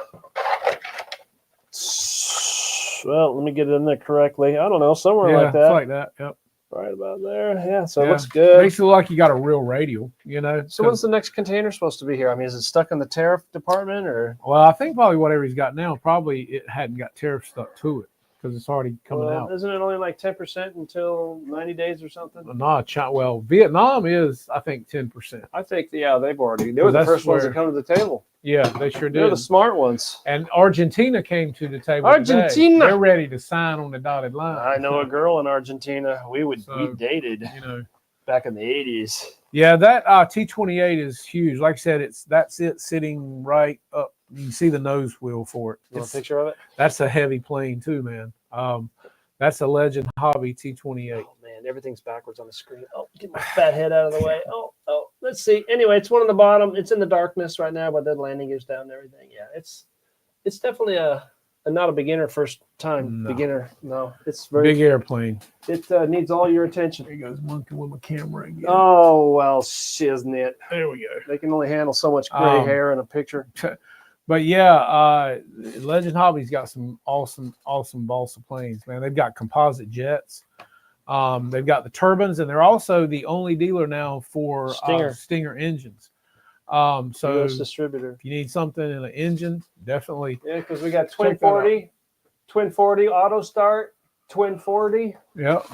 Well, let me get it in there correctly. I don't know, somewhere Yeah, like that. it's like that. Yep. Right about there. Yeah, so it Yeah. looks good. Makes it look like you got a real radio, you know. So when's the next container supposed to be here? I mean, is it stuck in the tariff department or? Well, I think probably whatever he's got now, probably it hadn't got tariff stuck to it because it's already coming out. Isn't it only like 10% until 90 days or something? No, well, Vietnam is, I think, 10%. I think, yeah, they were the that's first ones where- to come to the table. Yeah, they sure They're did. the smart ones. And Argentina came to the table. Argentina! Today. They're ready to sign on the dotted line. I know a girl in Argentina. We So, dated You know. back in the 80s. Yeah, that T-28 is huge. Like I said, that's it sitting right up. You can see the nose wheel for it. You want a picture of it? That's a heavy plane too, man. That's a Legend Hobby T-28. Oh man, everything's backwards on the screen. Oh, get my fat head out of the way. Oh, let's see. Anyway, it's one on the bottom. It's in the darkness right now, but the landing gear's down and everything. Yeah, it's definitely a not a beginner first time No. beginner. No, it's very Big airplane. It needs all your attention. There goes monkey with my camera again. Oh well, shiznit. There we go. They can only handle so much gray hair in a picture. But yeah, Legend Hobby's got some awesome balsa planes, man. They've got composite jets. They've got the turbines, and they're also the only dealer now for Stinger engines. So US distributor. if you need something in an engine, definitely. Yeah, because we got twin 40 auto start, twin 40. Yep.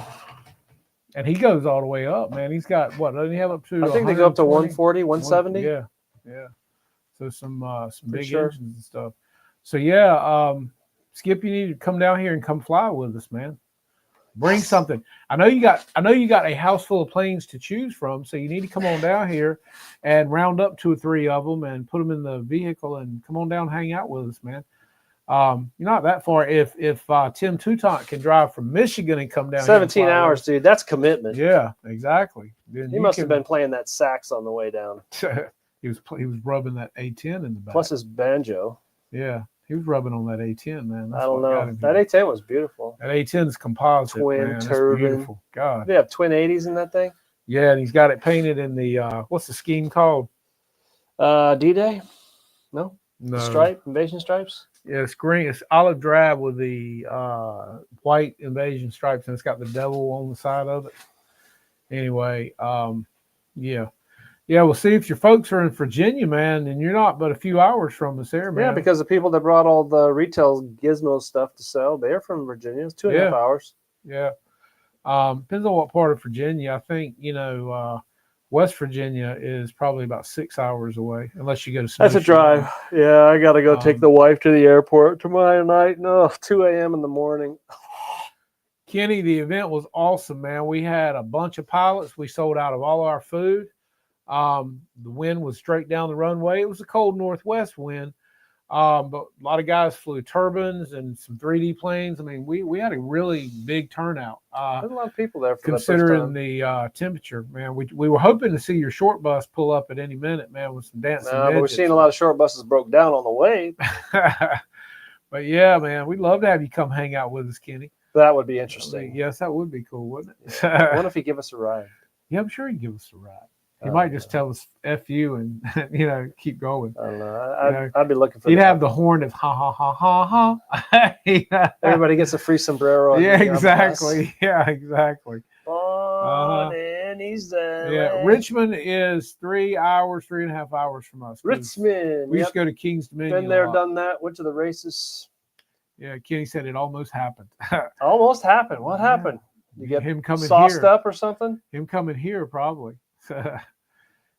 And he goes all the way up, man. He's got what? Doesn't he have up to? I think they go up to 120? 140, 170. Yeah. So some big sure. engines and stuff. So yeah, Skip, you need to come down here and come fly with us, man. Bring something. I know you got a house full of planes to choose from, so you need to come on down here and round up 2 or 3 of them and put them in the vehicle and come on down and hang out with us, man. You're not that far. If Tim Toutant can drive from Michigan and come down 17 hours, dude. That's commitment. Yeah, exactly. Then He must have been playing that sax on the way down. He was rubbing that A10 in the back. Plus his banjo. Yeah, he was rubbing on that A10, man. I don't know. That A10 was beautiful. That A10's composite, Twin man. turbine. That's beautiful. God. They have twin 80s in that thing. Yeah, and he's got it painted in the what's the scheme called? D-Day? No. No. Stripe? Invasion stripes? Yeah, it's green. It's olive drab with the white invasion stripes, and it's got the devil on the side of it. Anyway, yeah. Yeah, well, see, if your folks are in Virginia, man, and you're not but a few hours from us there, man. Yeah, because the people that brought all the retail gizmo stuff to sell, they're from Virginia. It's 2.5 hours. Yeah. Depends on what part of Virginia. I think, West Virginia is probably about 6 hours away, unless you go to That's a drive. Yeah, I got to go take the wife to the airport tomorrow night. No, 2 a.m. in the morning. Kenny, the event was awesome, man. We had a bunch of pilots. We sold out of all our food. The wind was straight down the runway. It was a cold northwest wind, but a lot of guys flew turbines and some 3D planes. I mean, we had a really big turnout. There's a lot of people there for considering the temperature, man. We were hoping to see your short bus pull up at any minute, man, with some dancing. But we're seeing a lot of short buses broke down on the way. But yeah, man, we'd love to have you come hang out with us, Kenny. That would be interesting. Yes, that would be cool, wouldn't it? Yeah. What if he give us a ride? Yeah, I'm sure he'd give us a ride. He might just tell us F you and, keep going. I don't know. I'd be looking for He'd have the horn of ha, ha, ha, ha, ha. Everybody gets a free sombrero. Yeah, exactly. Yeah, exactly. And he's there. Yeah, Richmond is 3.5 hours from us. Richmond. We used to go to King's Dominion. Been there, done that. Went to the races. Yeah, Kenny said it almost happened. Almost happened. What happened? You get him coming sauced here. Up or something? Him coming here, probably.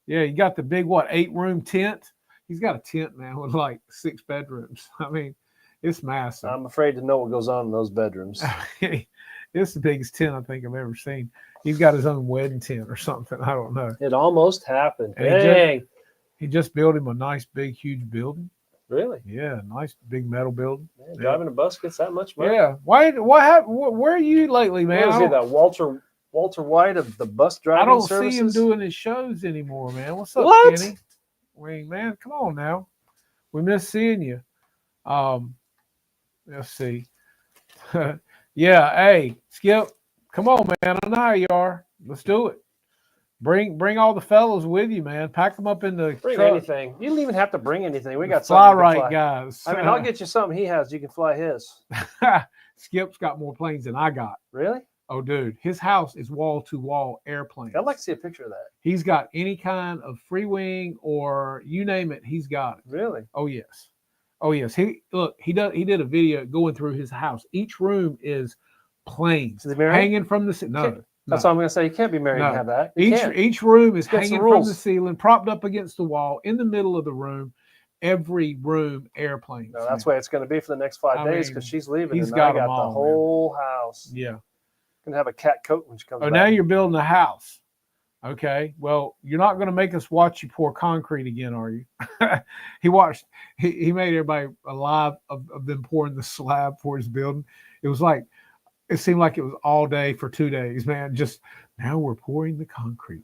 Yeah, you got the big 8-room tent. He's got a tent, man, with like 6 bedrooms. I mean, it's massive. I'm afraid to know what goes on in those bedrooms. It's the biggest tent I think I've ever seen. He's got his own wedding tent or something. I don't know. It almost happened. And Dang. He just built him a nice, big, huge building. Really? Yeah, nice, big metal building. Man, driving a bus gets that much money? Yeah. What happened? Where are you lately, man? What is he, that Walter White of the bus driving I don't services? see him doing his shows anymore, man. What's up, What? Kenny? I mean, man, come on now. We miss seeing you. Let's see. Yeah, hey, Skip, Come on, man. I know how you are. Let's do it. Bring all the fellows with you, man. Pack them up in the Bring truck. anything. You don't even have to bring anything. We got Fly something. right, guys. I mean, I'll get you something he has. You can fly his. Skip's got more planes than I got. Really? Oh, dude, his house is wall-to-wall airplanes. I'd like to see a picture of that. He's got any kind of free wing or you name it, he's got it. Really? Oh yes. Oh yes. He did a video going through his house. Each room is planes Is he married? hanging from the no. That's what I'm going to say. You can't be married and have that. Each room is Against the hanging from the rules. ceiling, propped up against the wall, in the middle of the room. Every room airplanes. No, that's why it's going to be for the next 5 days because she's leaving. He's and got I got them all, the whole house. Yeah. Gonna have a cat coat when she comes back. Now you're building a house. Okay. Well, you're not going to make us watch you pour concrete again, are you? He made everybody alive of them pouring the slab for his building. It seemed like it was all day for 2 days, man. Just now we're pouring the concrete.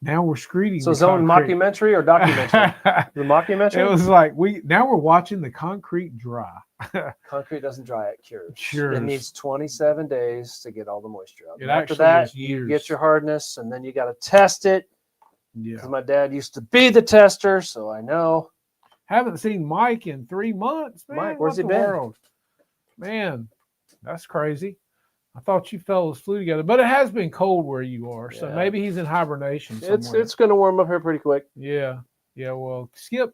Now we're screeding. So zone mockumentary or documentary? The mockumentary? It was like now we're watching the concrete dry. Concrete doesn't dry, it cures. Sure. It needs 27 days to get all the moisture out. It And after actually that, is you years. get your hardness, and then you got to test it. Yeah. Because my dad used to be the tester, so I know. Haven't seen Mike in 3 months, man. Mike, where's he What been? the world? Man, that's crazy. I thought you fellas flew together, but it has been cold where you are, so Yeah. maybe he's in hibernation somewhere. It's going to warm up here pretty quick. Yeah. Well, Skip,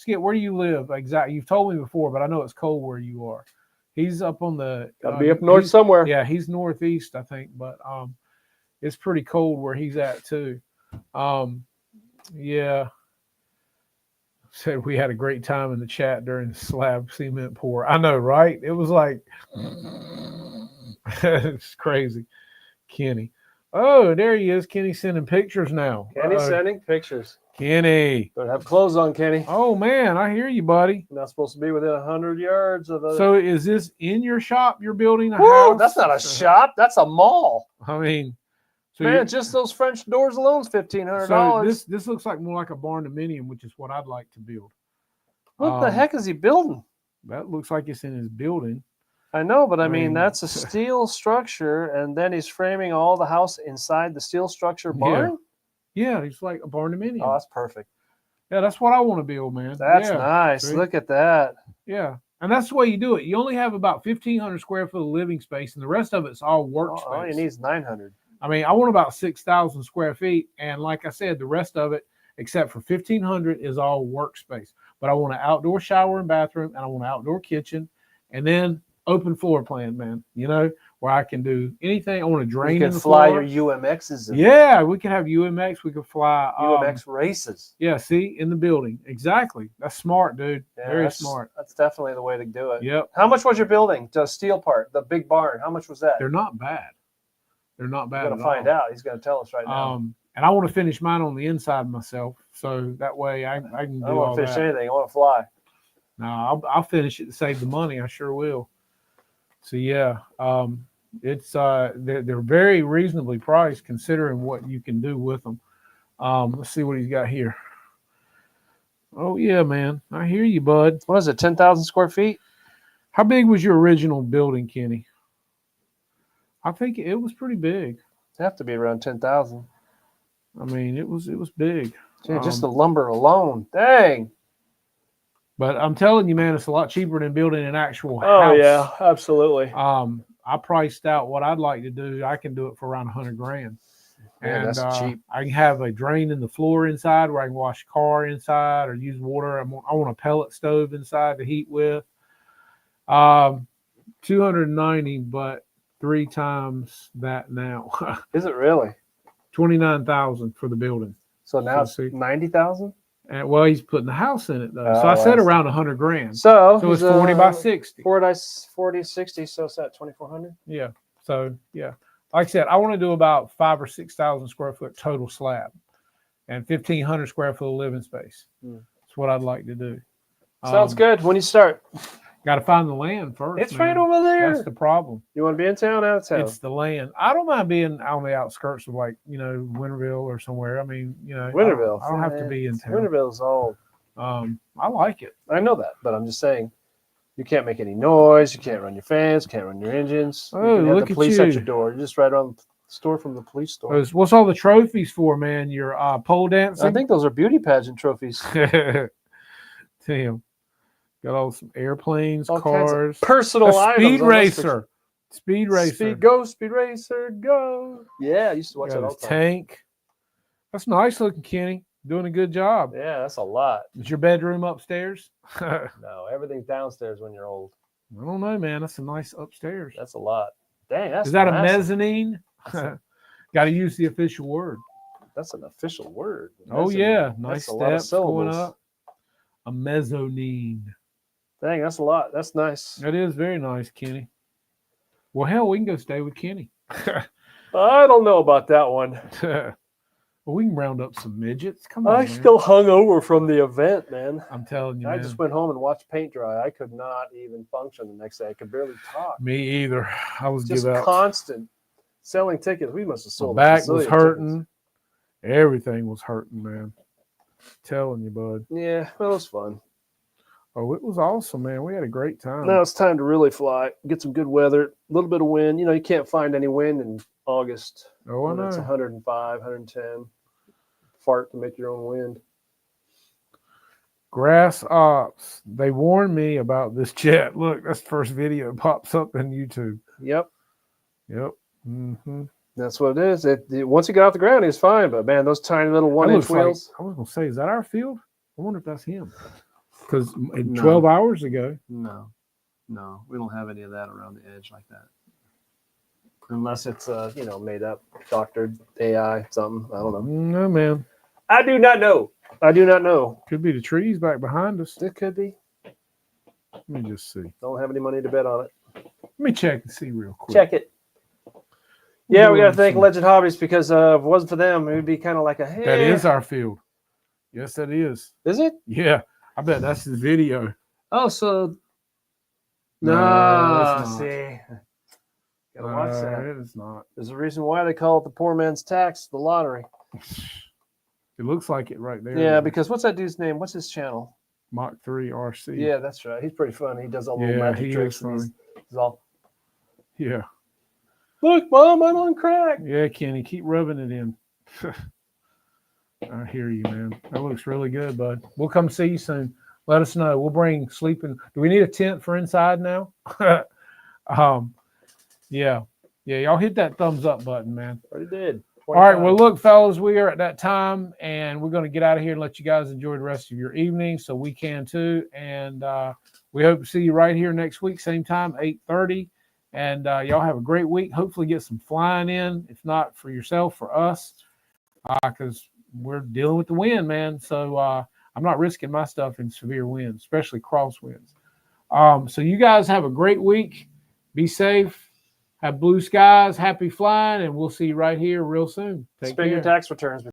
where do you live exactly? You've told me before, but I know it's cold where you are. He's up on the. Got to be up north somewhere. Yeah, he's northeast, I think, but it's pretty cold where he's at too. Yeah. Said we had a great time in the chat during the slab cement pour. I know, right? It was like. It's crazy. Kenny. Oh, there he is. Kenny sending pictures now. Kenny's sending pictures. Kenny. Better have clothes on, Kenny. Oh, man. I hear you, buddy. You're not supposed to be within 100 yards of a... So is this in your shop? You're building a Whoa, house? that's not a shop. That's a mall. I mean, so man, just those French doors alone is $1,500. So this looks like more like a barn-dominium, which is what I'd like to build. What the heck is he building? That looks like it's in his building. I know, but I mean that's a steel structure, and then he's framing all the house inside the steel structure barn? Yeah, it's like a barn-dominium. Oh, that's perfect. Yeah, that's what I want to build, man. That's nice. See? Look at that. Yeah, and that's the way you do it. You only have about 1,500 square foot of living space, and the rest of it's all workspace. All you need is 900. I mean, I want about 6,000 square feet, and like I said, the rest of it, except for 1,500, is all workspace. But I want an outdoor shower and bathroom, and I want an outdoor kitchen, and then open floor plan, man. You know, where I can do anything. I want to drain you in can the fly floor. your UMXs. Yeah, we can have UMX. We can fly UMX races. Yeah, see, in the building. Exactly. That's smart, dude. Yeah, Very smart. That's definitely the way to do it. Yep. How much was your building? The steel part, the big barn. How much was that? They're not bad. They're not bad. We're going to find out. He's going to tell us right now. And I want to finish mine on the inside myself, so that way I can do all that. I don't want to finish anything. I want to fly. No, I'll finish it to save the money. I sure will. So yeah, it's they're very reasonably priced considering what you can do with them. Let's see what he's got here. Oh yeah, man, I hear you, bud. What is it? 10,000 square feet? How big was your original building, Kenny? I think it was pretty big. It'd have to be around 10,000. I mean, it was big. Gee, just the lumber alone. Dang. But I'm telling you, man, it's a lot cheaper than building an actual house. Oh yeah, absolutely. I priced out what I'd like to do. I can do it for around $100,000. Man, and that's cheap. I can have a drain in the floor inside where I can wash a car inside or use water. I want a pellet stove inside to heat with. 290, but 3 times that now. Is it really? 29,000 for the building. So now it's 90,000. And well, he's putting the house in it though. So I said around $100,000. So it's 40 by 60. 40, 60. So it's at 2,400. Yeah. So yeah, like I said, I want to do about 5,000 or 6,000 square foot total slab, and 1,500 square foot of living space. That's what I'd like to do. Sounds good. When you start, got to find the land first. It's right over there. That's the problem. You want to be in town, out of town? It's the land. I don't mind being on the outskirts of, like, Winterville or somewhere. I mean, Winterville. I don't have to be in town. Winterville's old. I like it. I know that, but I'm just saying, you can't make any noise. You can't run your fans. Can't run your engines. Oh, you can have look the at police you. at your door. You're just right around the Store from the police store. What's all the trophies for, man? Your pole dancing? I think those are beauty pageant trophies. Damn. Got all some airplanes, All kinds of cars. personal items. Speed racer. Speed racer. Speed racer, go. Yeah, I used to watch that all the time. Tank. That's nice looking, Kenny. Doing a good job. Yeah, that's a lot. Is your bedroom upstairs? No, everything's downstairs when you're old. I don't know, man. That's a nice upstairs. That's a lot. Dang, that's Is that massive. a mezzanine? Got to use the official word. That's an official word. Oh, yeah. Nice steps going syllables. up. A mezzanine. Dang, that's a lot. That's nice. That is very nice, Kenny. Well, hell, we can go stay with Kenny. I don't know about that one. Well, we can round up some midgets. Come on, I man. still hung over from the event, man. I'm telling you, I man. just went home and watched paint dry. I could not even function the next day. I could barely talk. Me either. I was Just give out. constant selling tickets. We must have sold. My a back was bazillion hurting. tickets. Everything was hurting, man. Telling you, bud. Yeah, well, it was fun. Oh, it was awesome, man. We had a great time. Now it's time to really fly. Get some good weather. A little bit of wind. You know, you can't find any wind in August. Oh, I when It's know. 105, 110. Fart to make your own wind. Grass ops. They warned me about this jet. Look, that's the first video that pops up on YouTube. Yep. Yep. Mm-hmm. That's what it is. Once you got off the ground, he's fine. But man, those tiny little 1-inch wheels. I was gonna say, is that our field? I wonder if that's him. Because No. 12 hours ago. No, we don't have any of that around the edge like that. Unless it's made up, doctored AI, something. I don't know. No, man. I do not know. Could be the trees back behind us. It could be. Let me just see. Don't have any money to bet on it. Let me check and see real quick. Check it. Yeah, we got to thank Legend Hobbies because if it wasn't for them, it would be kind of like a. Hey. That is our field. Yes, that is. Is it? Yeah, I bet that's the video. Oh, so. No, it's not. See. Gotta watch that. It is not. There's a reason why they call it the poor man's tax, the lottery. It looks like it right there. Yeah, because what's that dude's name? What's his channel? Mach 3 RC. Yeah, that's right. He's pretty funny. He does all the Yeah, little magic he tricks. is And funny. he's all, Yeah. look, Mom, I'm on crack. Yeah, Kenny, keep rubbing it in. I hear you, man. That looks really good, bud. We'll come see you soon. Let us know. We'll bring sleeping. Do we need a tent for inside now? Yeah. Y'all hit that thumbs up button, man. Already did. All right. Well, look, fellas, we are at that time, and we're going to get out of here and let you guys enjoy the rest of your evening, so we can too. And we hope to see you right here next week, same time, 8:30. And y'all have a great week. Hopefully, get some flying in. If not for yourself, for us, because we're dealing with the wind, man. So I'm not risking my stuff in severe winds, especially crosswinds. So you guys have a great week. Be safe. Have blue skies. Happy flying, and we'll see you right here real soon. Take Spend your care. tax returns.